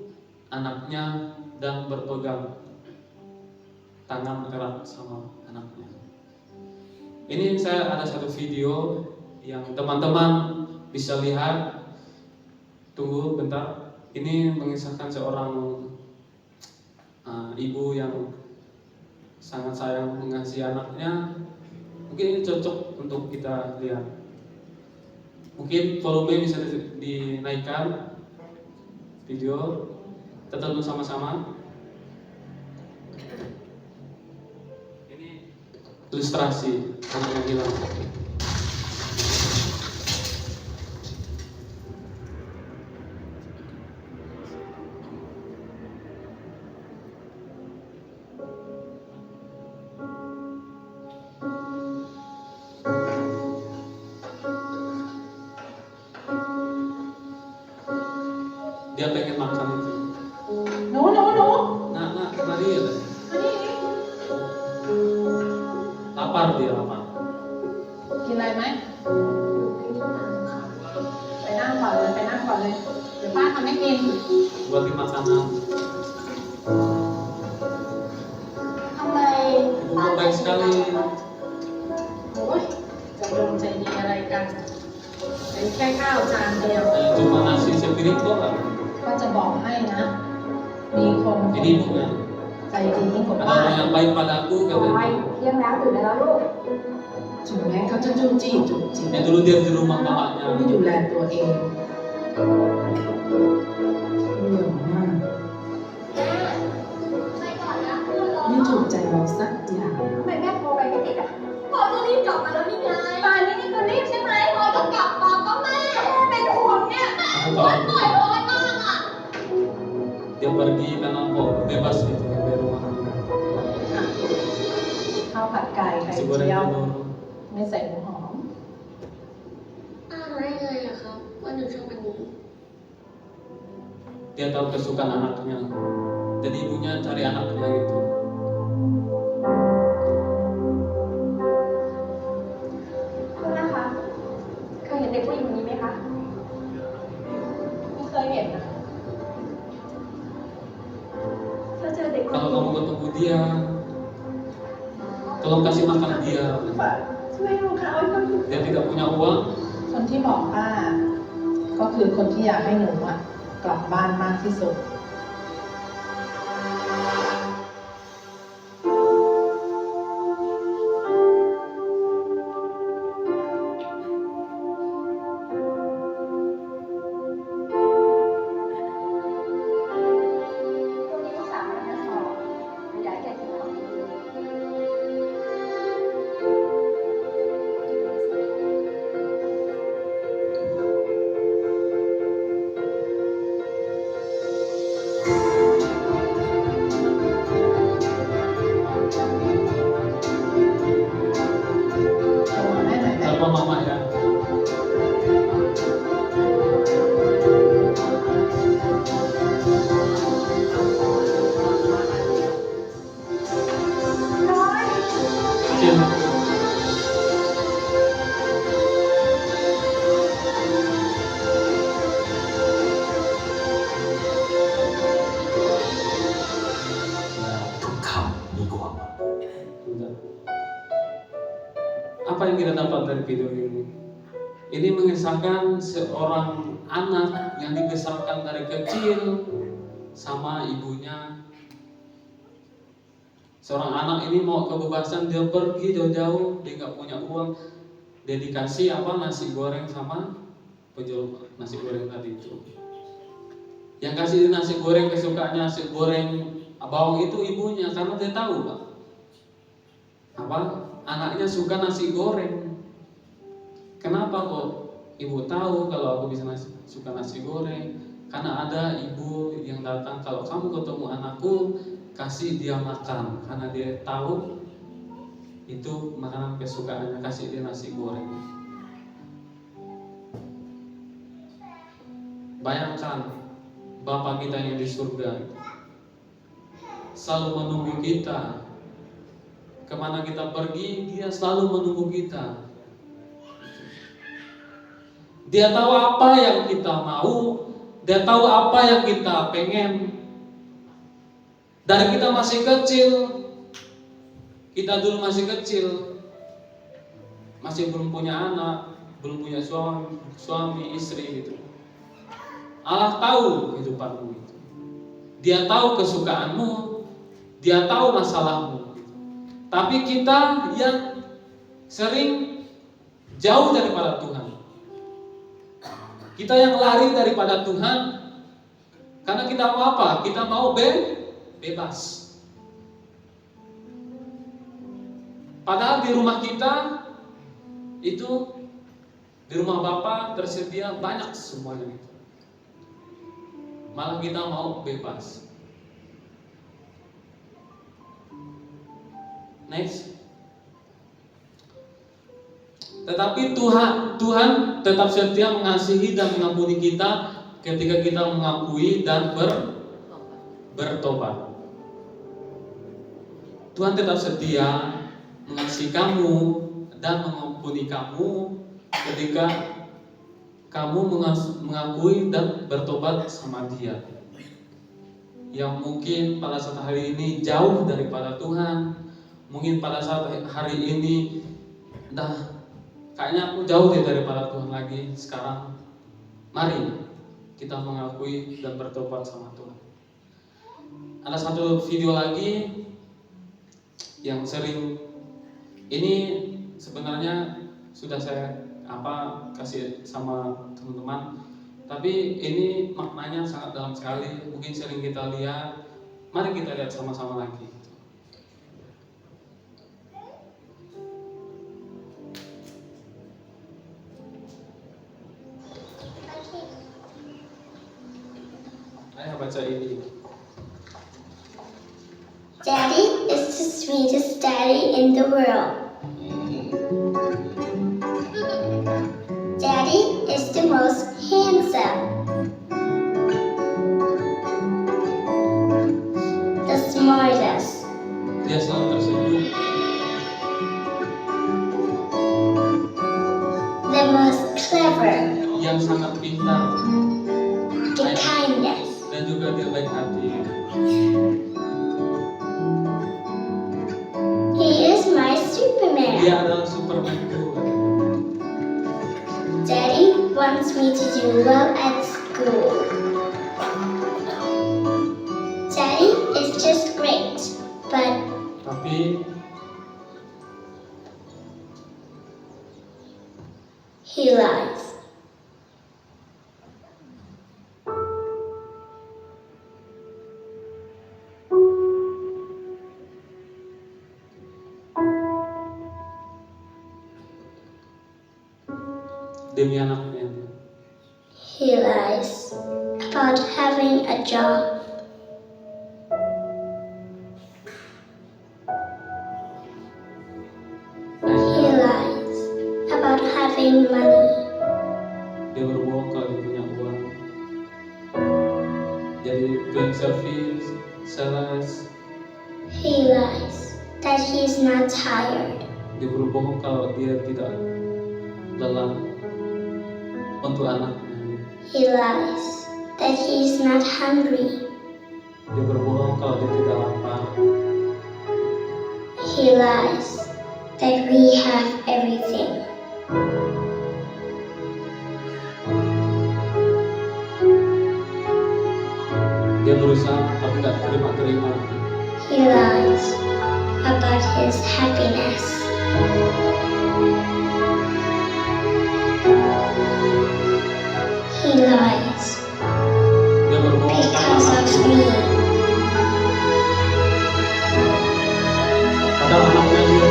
anaknya dan berpegang tangan erat sama anaknya. Ini saya ada satu video yang teman-teman bisa lihat. Tunggu bentar. Ini mengisahkan seorang ibu yang sangat sayang mengasihi anaknya. Mungkin ini cocok untuk kita lihat. Mungkin volume bisa dinaikkan video. Kita tonton sama-sama. Ini ilustrasi anak yang hilang. Dia pengen makan itu. No. Nah, mari ya. Lapar dia, lapar. กินอะไรไหมไปนั่งก่อนเลยเดี๋ยวป้าทำให้กิน Buat makanan. ทำไม Ibu baik sekali. โอ้ยใจดงใจดีอะไรกันเป็นแค่ข้าวจานเดียว Cuma nasi sepiring doang. ก็จะบอกให้นะ มีคน Ini ibunya. ใจดียิ่งกว่า Ada ป้า orang yang baik padaku โอ้ย katanya. เที่ยงแล้วตื่นได้แล้วลูกถึงแม้เขาจะจู้จี้จุกจิก Yang dulu dia di rumah bapaknya. ไม่ดูแลตัวเองเรื่องมากไม่ถูกใจเราสักอย่าง ทำไมแม่โทรไปไม่ติดอ่ะพอก็รีบกลับมาแล้วนี่ไงป่านนี้นี่คือรีบใช่ไหมพอต้องกลับมาก็แม่เป็นห่วงเนี่ย Aku ปวด tahu หน่อยร้อนมากอ่ะ dia pergi karena kok bebas gitu dari rumah. ข้าวผัดไก่ไข่ Nasi goreng เจียว telur. ไม่ใส่หัวหอม อ้าวรู้ได้ไงอะครับว่าหนูชอบอันนี้ Dia tahu kesukaan anaknya. Jadi ibunya cari anaknya gitu. คุณนะคะเคยเห็นเด็กผู้หญิงคนนี้ไหมคะ ไม่เคยเห็นนะ ถ้าเจอเด็กคน Kalau นี้ kamu ketemu dia, tolong kasih makan dia. ช่วยลูกเขาให้คนอื่น Dia tidak punya uang, คนที่บอกป้าก็คือคนที่อยากให้หนูอะกลับบ้านมากที่สุด คนนี้ลูกสาวมันจะสอบอยากให้แกกินของดี โทรมาแม่หน่อยไหม telepon mama ya. Kecil. Nah, ทุกคำมีความหมาย Udah. Apa yang kita dapat dari video ini? Ini mengisahkan seorang anak yang dibesarkan dari kecil sama ibunya. Seorang anak ini mau kebebasan, dia pergi jauh-jauh, dia nggak punya uang, dia dikasih nasi goreng sama penjual nasi goreng tadi itu. Yang kasih nasi goreng, kesukaannya nasi goreng bawang itu ibunya, karena dia tahu anaknya suka nasi goreng. Kenapa kok ibu tahu kalau aku bisa suka nasi goreng? Karena ada ibu yang datang, kalau kamu ketemu anakku, kasih dia makan, karena dia tahu itu makanan kesukaannya, kasih dia nasi goreng. Bayangkan Bapa kita yang di surga selalu menunggu kita. Kemana kita pergi, dia selalu menunggu kita. Dia tahu apa yang kita mau, dia tahu apa yang kita pengen. Dari kita masih kecil, kita dulu masih kecil, masih belum punya anak, belum punya suami istri gitu. Allah tahu kehidupanmu itu. Dia tahu kesukaanmu, dia tahu masalahmu. Tapi kita yang sering jauh daripada Tuhan, kita yang lari daripada Tuhan, karena kita mau apa? Kita mau bebas. Padahal di rumah kita itu, di rumah Bapa tersedia banyak semuanya itu. Malah kita mau bebas. Next. Tetapi Tuhan tetap setia mengasihi dan mengampuni kita ketika kita mengakui dan bertobat. Tuhan tetap setia mengasihi kamu dan mengampuni kamu ketika kamu mengakui dan bertobat sama Dia. Yang mungkin pada saat hari ini jauh daripada Tuhan, mungkin pada saat hari ini kayaknya aku jauh daripada Tuhan lagi. Sekarang mari kita mengakui dan bertobat sama Tuhan. Ada satu video lagi yang sering, ini sebenarnya sudah saya kasih sama teman-teman, tapi ini maknanya sangat dalam sekali, mungkin sering kita lihat. Mari kita lihat sama-sama lagi. Ayo baca ini. Daddy is the sweetest daddy in the world. Daddy is the most handsome, the smartest, Dia selalu tersenyum, the most clever, yang sangat pintar, the kindest. dan juga dia baik hati. He is my Superman. Dia adalah Superman juga. Daddy wants me to do well at school. Daddy is just great, but Tapi he lies. demi anaknya, He lies about having a job. He lies about having money. dia berbohong kalau dia punya uang. Jadi cleaning service, sales, He lies that he is not tired. dia berbohong kalau dia tidak lelah untuk anaknya. He lies that he is not hungry. Dia berbohong kalau dia tidak lapar. He lies that we have everything. Dia berusaha tapi nggak terima. He lies about his happiness. He lies Dia berbohong because karena of me. padahal anaknya dia.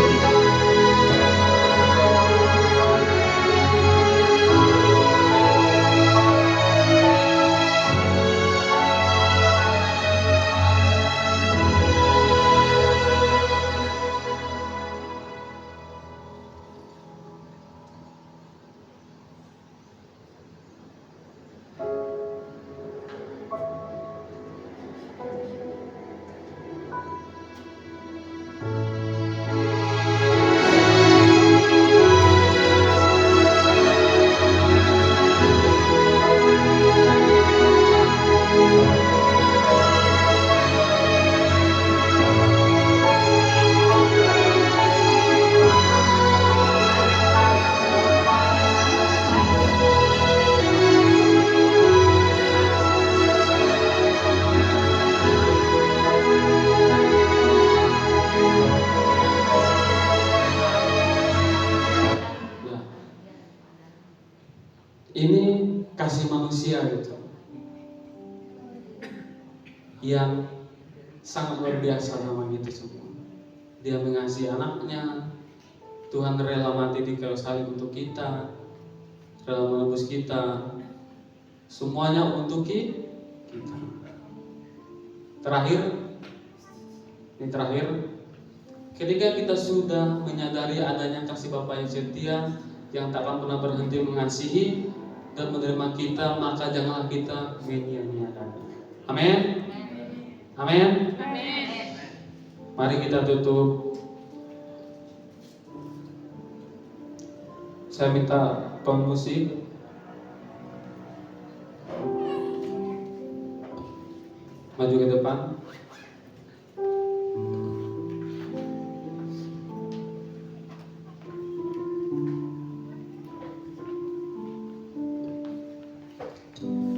Nah, ini kasih manusia gitu, yang sangat luar biasa namanya itu semua. Dia mengasihi anaknya. Tuhan rela mati di kayu salib untuk kita, rela menebus kita, semuanya untuk kita. Ini terakhir, ketika kita sudah menyadari adanya kasih Bapa yang setia, yang tak akan pernah berhenti mengasihi dan menerima kita, maka janganlah kita menyia-nyiakan. Amin. Amin. Mari kita tutup. Saya minta tone musik. Maju ke depan.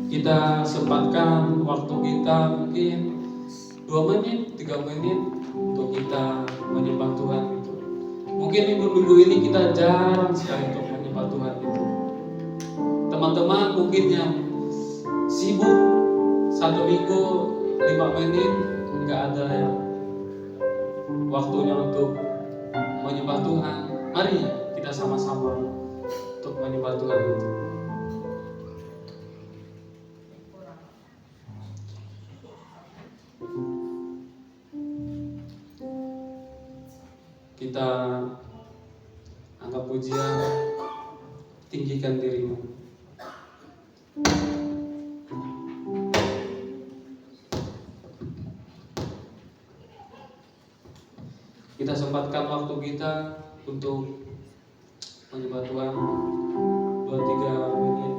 Kita sempatkan waktu kita mungkin 2 menit, 3 menit untuk kita menyembah Tuhan gitu. Mungkin minggu-minggu ini kita jarang sekali untuk menyembah Tuhan itu. Teman-teman mungkin yang sibuk 1 minggu 5 menit nggak ada yang waktunya untuk menyembah Tuhan. Mari kita sama-sama untuk menyembah Tuhan itu. Kita angkat pujian, tinggikan dirimu. Kita sempatkan waktu kita untuk menyembah Tuhan 2-3 menit.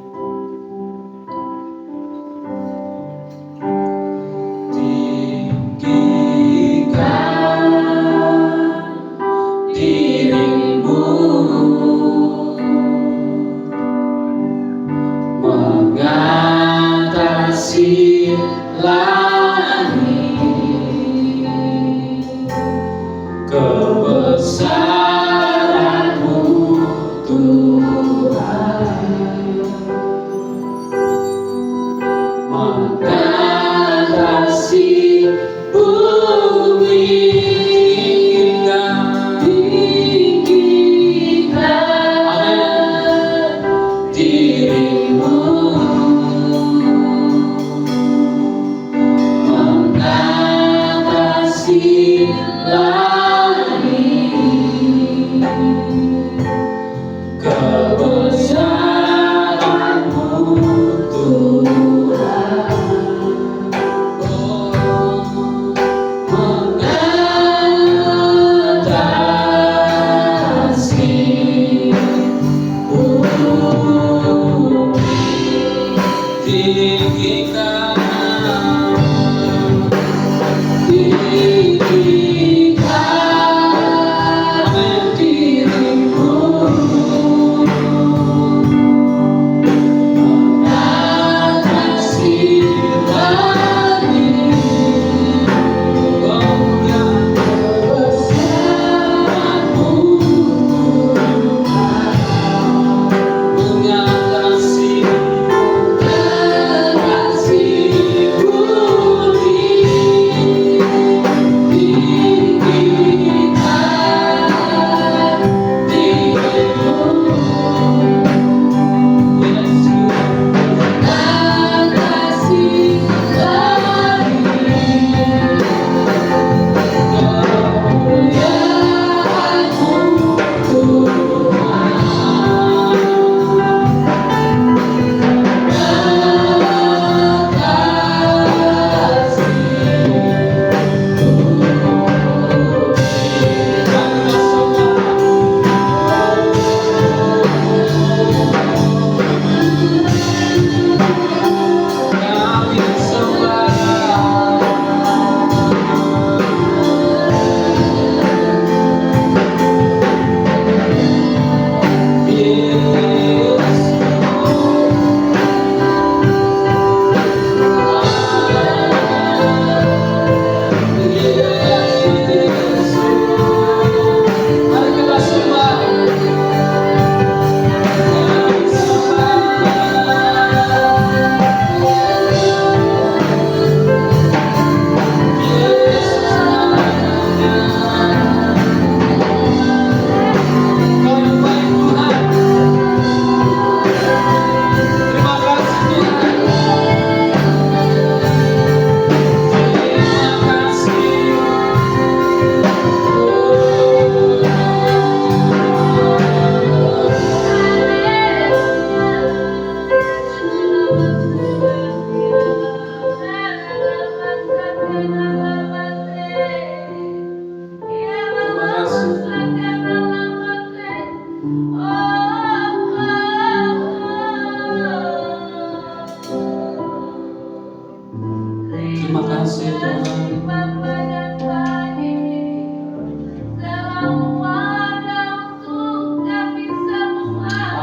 Terima kasih Tuhan.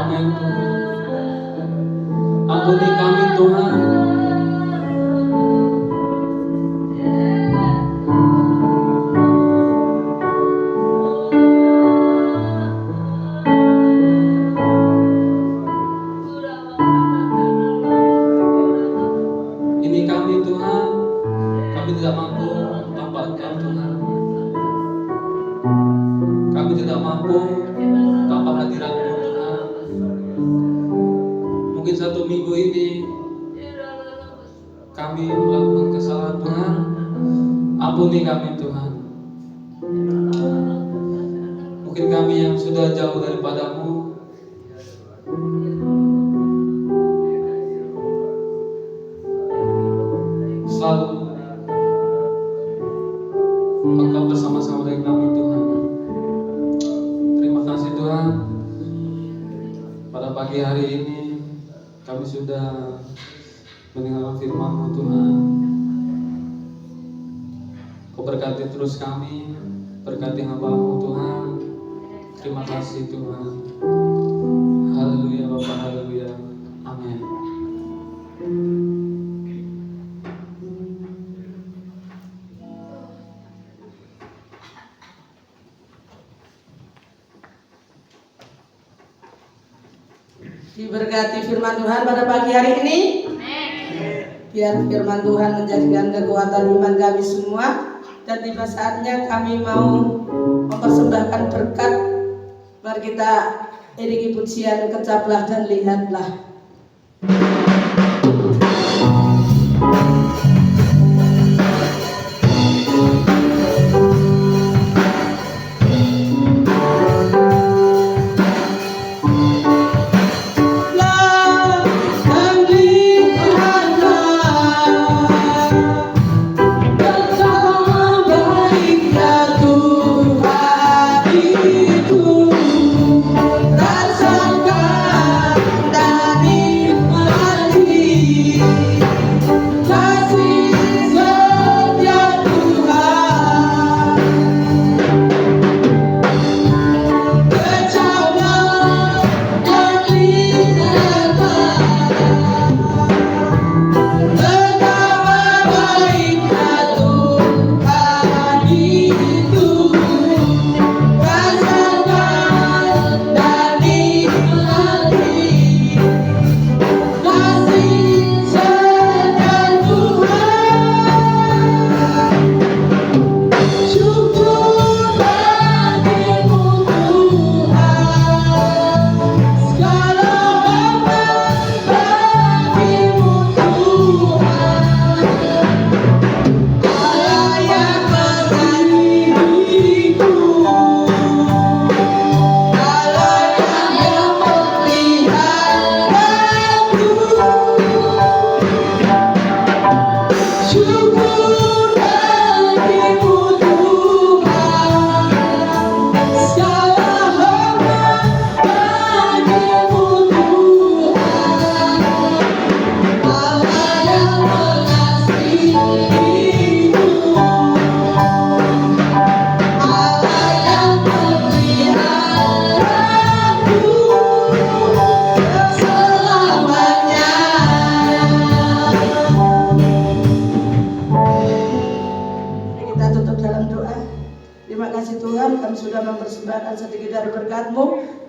Amin Tuhan. Ampuni kami Tuhan. Ini kami Tuhan. Kami tidak mampu tanpa Engkau Tuhan. Kami tidak mampu tanpa hadirat-Mu Tuhan. Mungkin satu minggu ini kami melakukan kesalahan Tuhan. Ampuni kami Tuhan. Mungkin kami yang sudah jauh daripada-Mu, selalu Engkau bersama-sama dengan kami Tuhan. Terima kasih Tuhan. Pada pagi hari ini kami sudah mendengar firman-Mu Tuhan. Kau berkati terus kami, berkati hamba-Mu Tuhan. Terima kasih Tuhan. Haleluya Bapa, haleluya. Amin. Diberkati firman Tuhan pada pagi hari ini. Biar firman Tuhan menjadikan kekuatan iman kami semua. Dan tiba saatnya kami mau mempersembahkan berkat. Mari kita iringi pujian, kecaplah dan lihatlah.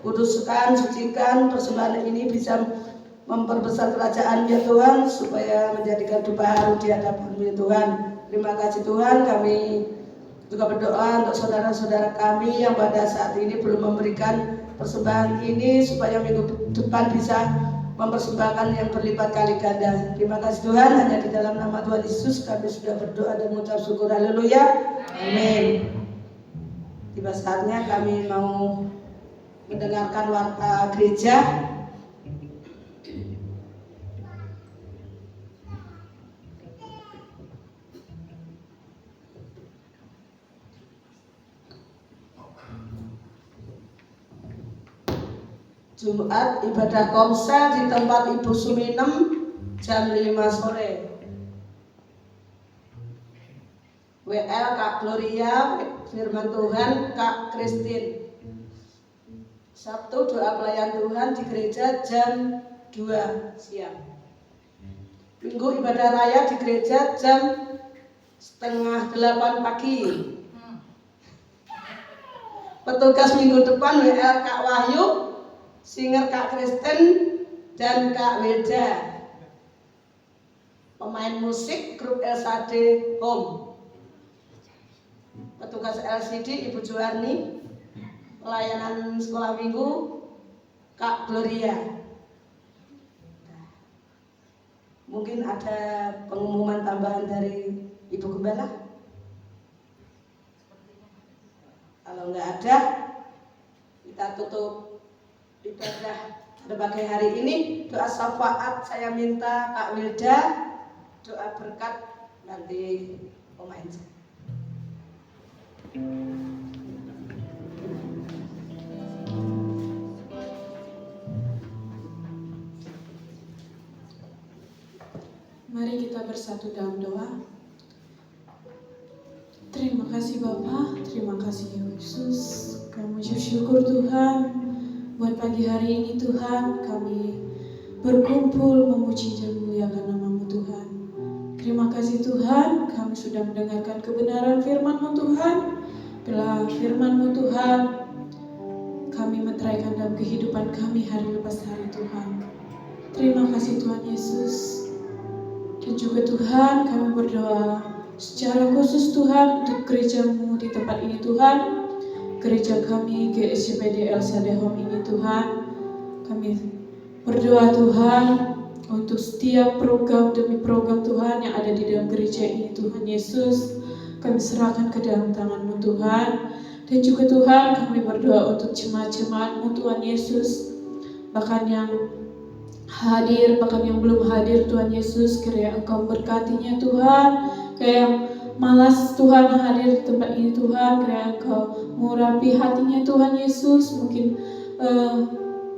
Kuduskan, sucikan persembahan ini bisa memperbesar kerajaan ya Tuhan, supaya menjadikan dupa haru di hadapan-Mu ya Tuhan. Terima kasih Tuhan. Kami juga berdoa untuk saudara-saudara kami yang pada saat ini belum memberikan persembahan ini, supaya minggu depan bisa mempersembahkan yang berlipat kali ganda. Terima kasih Tuhan. Hanya di dalam nama Tuhan Yesus kami sudah berdoa dan mengucap syukur. Haleluya. Amin. Tiba saatnya kami mau mendengarkan warta gereja. Jumat ibadah komsel di tempat Ibu Suminem jam 5 sore. WL Kak Gloria, firman Tuhan Kak Christine. Sabtu doa pelayan Tuhan di gereja jam 2 siang. Minggu ibadah raya di gereja jam 7:30 pagi. Petugas minggu depan WL Kak Wahyu, singer Kak Kristen, dan Kak Wilda. Pemain musik grup LSD Home. Petugas LCD Ibu Juwarni. Pelayanan sekolah minggu Kak Gloria. Mungkin ada pengumuman tambahan dari Ibu Gembala? Kalau nggak ada, kita tutup ibadah pada pagi hari ini. Doa syafaat saya minta Kak Wilda, doa berkat nanti pemain saya. Mari kita bersatu dalam doa. Terima kasih Bapa, terima kasih Yesus. Kami bersyukur Tuhan buat pagi hari ini Tuhan. Kami berkumpul memuji dan memuliakan nama-Mu Tuhan. Terima kasih Tuhan, kami sudah mendengarkan kebenaran firman-Mu Tuhan. Bila firman-Mu Tuhan, kami meteraikan dalam kehidupan kami hari lepas hari Tuhan. Terima kasih Tuhan Yesus. Dan juga Tuhan, kami berdoa secara khusus Tuhan untuk gereja-Mu di tempat ini Tuhan. Gereja kami GSCPD LSD Home ini Tuhan. Kami berdoa Tuhan untuk setiap program demi program Tuhan yang ada di dalam gereja ini Tuhan Yesus. Kami serahkan ke dalam tangan-Mu Tuhan. Dan juga Tuhan, kami berdoa untuk jemaat-jemaat-Mu Tuhan Yesus. Bahkan yang hadir, bahkan yang belum hadir Tuhan Yesus, kiranya Engkau berkatinya Tuhan. Kayak yang malas Tuhan hadir di tempat ini Tuhan, kiranya Engkau mengurapi hatinya Tuhan Yesus. Mungkin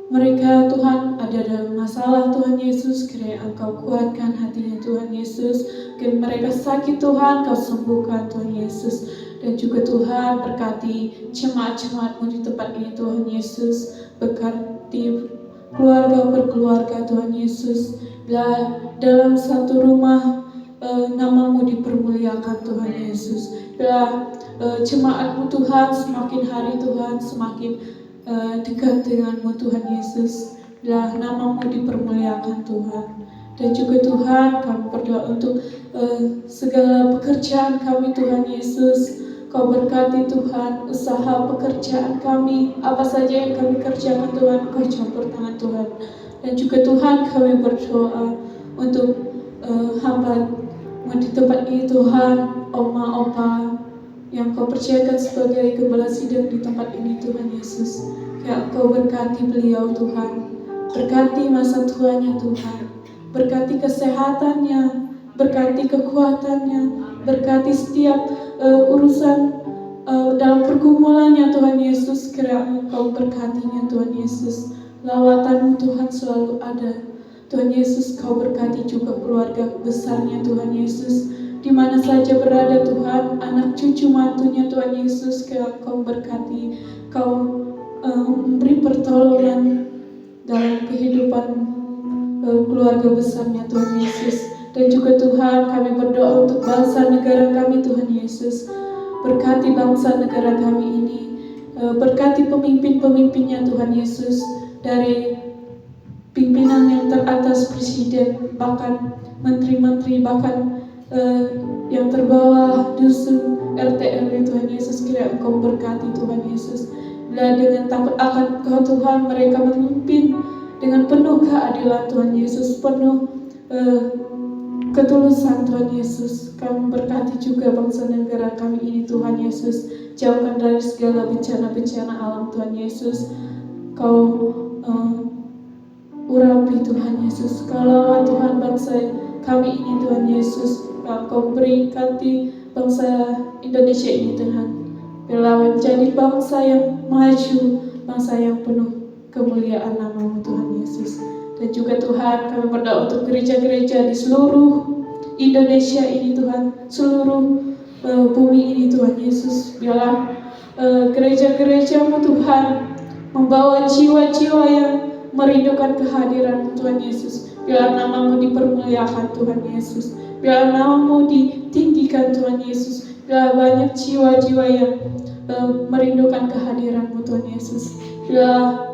mereka Tuhan ada dalam masalah Tuhan Yesus, kiranya Engkau kuatkan hatinya Tuhan Yesus. Mungkin mereka sakit Tuhan, Kau sembuhkan Tuhan Yesus. Dan juga Tuhan berkati jemaat-jemaat-Mu di tempat ini Tuhan Yesus. Berkati keluarga per keluarga Tuhan Yesus. Bila dalam satu rumah nama-Mu dipermuliakan Tuhan Yesus. Bila jemaat-Mu Tuhan semakin hari Tuhan semakin dekat dengan-Mu Tuhan Yesus. Bila nama-Mu dipermuliakan Tuhan. Dan juga Tuhan, kami berdoa untuk segala pekerjaan kami Tuhan Yesus. Kau berkati Tuhan usaha pekerjaan kami, apa saja yang kami kerjakan Tuhan, Kau campur tangan Tuhan. Dan juga Tuhan, kami berdoa untuk hamba-Mu di tempat ini Tuhan, Oma, Opa yang Kau percayakan sebagai gembala sidang di tempat ini Tuhan Yesus. Ya Kau berkati beliau Tuhan, berkati masa tuanya Tuhan, berkati kesehatannya, berkati kekuatannya, berkati setiap urusan dalam pergumulannya Tuhan Yesus. Kiranya Kau berkatinya Tuhan Yesus. Lawatan-Mu Tuhan selalu ada Tuhan Yesus. Kau berkati juga keluarga besarnya Tuhan Yesus, di mana saja berada Tuhan, anak cucu mantunya Tuhan Yesus. Kiranya Kau berkati, Kau memberi pertolongan dalam kehidupan keluarga besarnya Tuhan Yesus. Dan juga Tuhan, kami berdoa untuk bangsa negara kami Tuhan Yesus. Berkati bangsa negara kami ini, berkati pemimpin-pemimpinnya Tuhan Yesus. Dari pimpinan yang teratas, presiden, bahkan menteri-menteri, bahkan yang terbawah, dusun, RT RW Tuhan Yesus. Kiranya Engkau berkati Tuhan Yesus. Bila dengan takut akan Kau Tuhan, mereka memimpin dengan penuh keadilan Tuhan Yesus, penuh ketulusan Tuhan Yesus. Kami berkati juga bangsa negara kami ini Tuhan Yesus. Jauhkan dari segala bencana-bencana alam Tuhan Yesus. Kau urapi Tuhan Yesus. Kalau Tuhan bangsa kami ini Tuhan Yesus, Kau berkati bangsa Indonesia ini Tuhan. Bila menjadi bangsa yang maju, bangsa yang penuh kemuliaan nama-Mu Tuhan Yesus. Dan juga Tuhan, kami berdoa untuk gereja-gereja di seluruh Indonesia ini Tuhan, seluruh bumi ini Tuhan Yesus. Biarlah gereja-gereja-Mu Tuhan membawa jiwa-jiwa yang merindukan kehadiran Tuhan Yesus. Biarlah nama-Mu dipermuliakan Tuhan Yesus. Biarlah nama-Mu ditinggikan Tuhan Yesus. Biarlah banyak jiwa-jiwa yang merindukan kehadiran-Mu Tuhan Yesus. Biarlah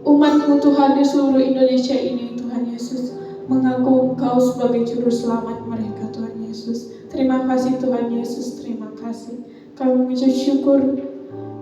umat-Mu Tuhan di seluruh Indonesia ini Tuhan Yesus mengaku Engkau sebagai juru selamat mereka Tuhan Yesus. Terima kasih Tuhan Yesus, terima kasih. Kami mengucap syukur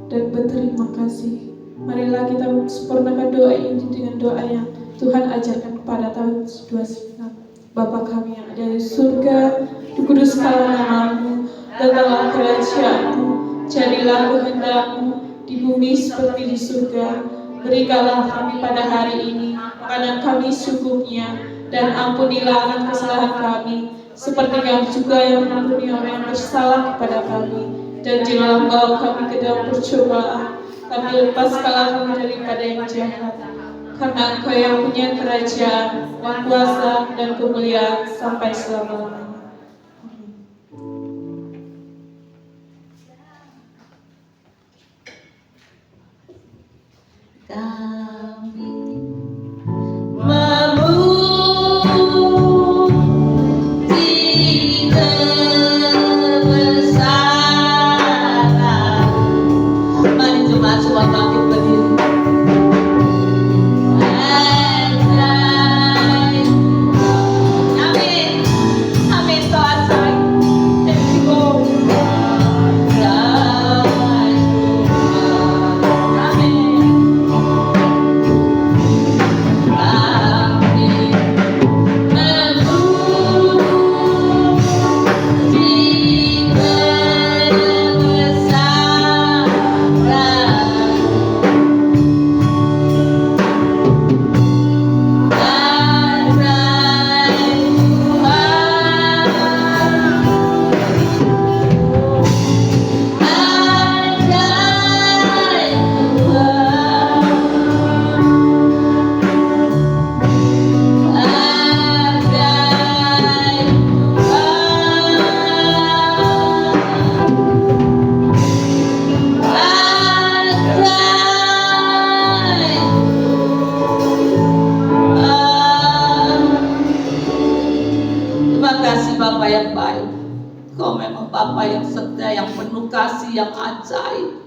dan berterima kasih. Marilah kita sempurnakan doa ini dengan doa yang Tuhan ajarkan kepada tahun 29. Bapa kami yang ada di surga, dikuduskanlah nama-Mu, datanglah kerajaan-Mu, jadilah kehendak-Mu di bumi seperti di surga. Berikanlah kami pada hari ini makanan kami secukupnya, dan ampunilah akan kesalahan kami, seperti kami juga yang mengampuni orang yang bersalah kepada kami. Dan janganlah bawa kami ke dalam percobaan, tapi lepaskanlah kami daripada yang jahat. Karena Engkau yang punya kerajaan, dan kuasa, dan kemuliaan sampai selama-lamanya. Kami memuji kebesaran. Mari jemaat semua bangkit berdiri. Amin. Amin Tuhan. Let's go. Bapa yang baik, Kau memang Bapa yang setia, yang penuh kasih, yang ajaib.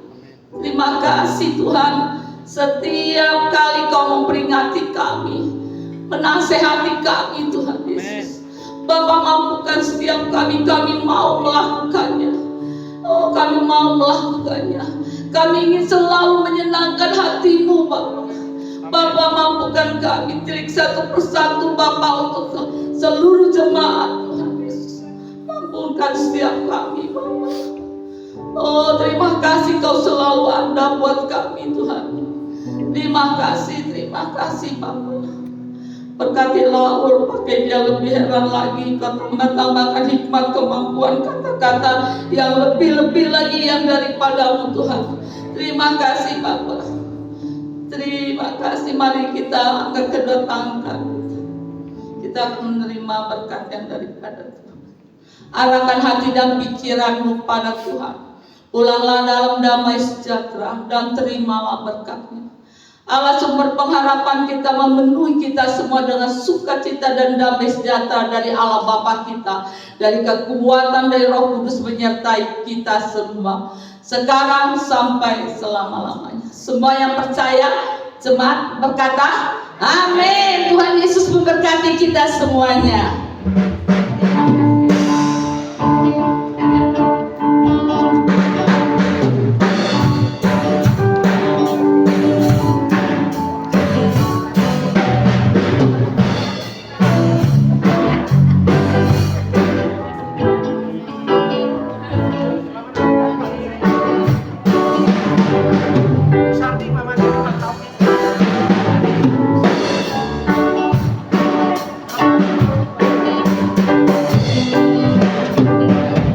Terima kasih Tuhan, setiap kali Kau memperingati kami, menasehati kami Tuhan Yesus. Bapa mampukan setiap kami mau melakukannya. Oh, kami mau melakukannya. Kami ingin selalu menyenangkan hati-Mu Bapa. Bapa mampukan kami tilik satu persatu Bapa untuk seluruh jemaat Tuhan Yesus. Mampukan setiap kami Bapa. Oh, terima kasih Kau selalu ada buat kami Tuhan. Terima kasih Bapa. Berkatilah Ul, pakai dia lebih heran lagi. Kau tambahkan hikmat, kemampuan, kata-kata yang lebih-lebih lagi yang daripada-Mu Tuhan. Terima kasih Bapa. Terima kasih. Mari kita angkat kedua tangan. Kita akan menerima berkat yang daripada Tuhan. Arahkan hati dan pikiranmu pada Tuhan. Pulanglah dalam damai sejahtera dan terimalah berkat-Nya. Allah sumber pengharapan kita memenuhi kita semua dengan sukacita dan damai sejahtera dari Allah Bapa kita, dari kekuatan dari Roh Kudus menyertai kita semua sekarang sampai selama-lamanya. Semua yang percaya jemaat berkata amin. Tuhan Yesus memberkati kita semuanya. Mama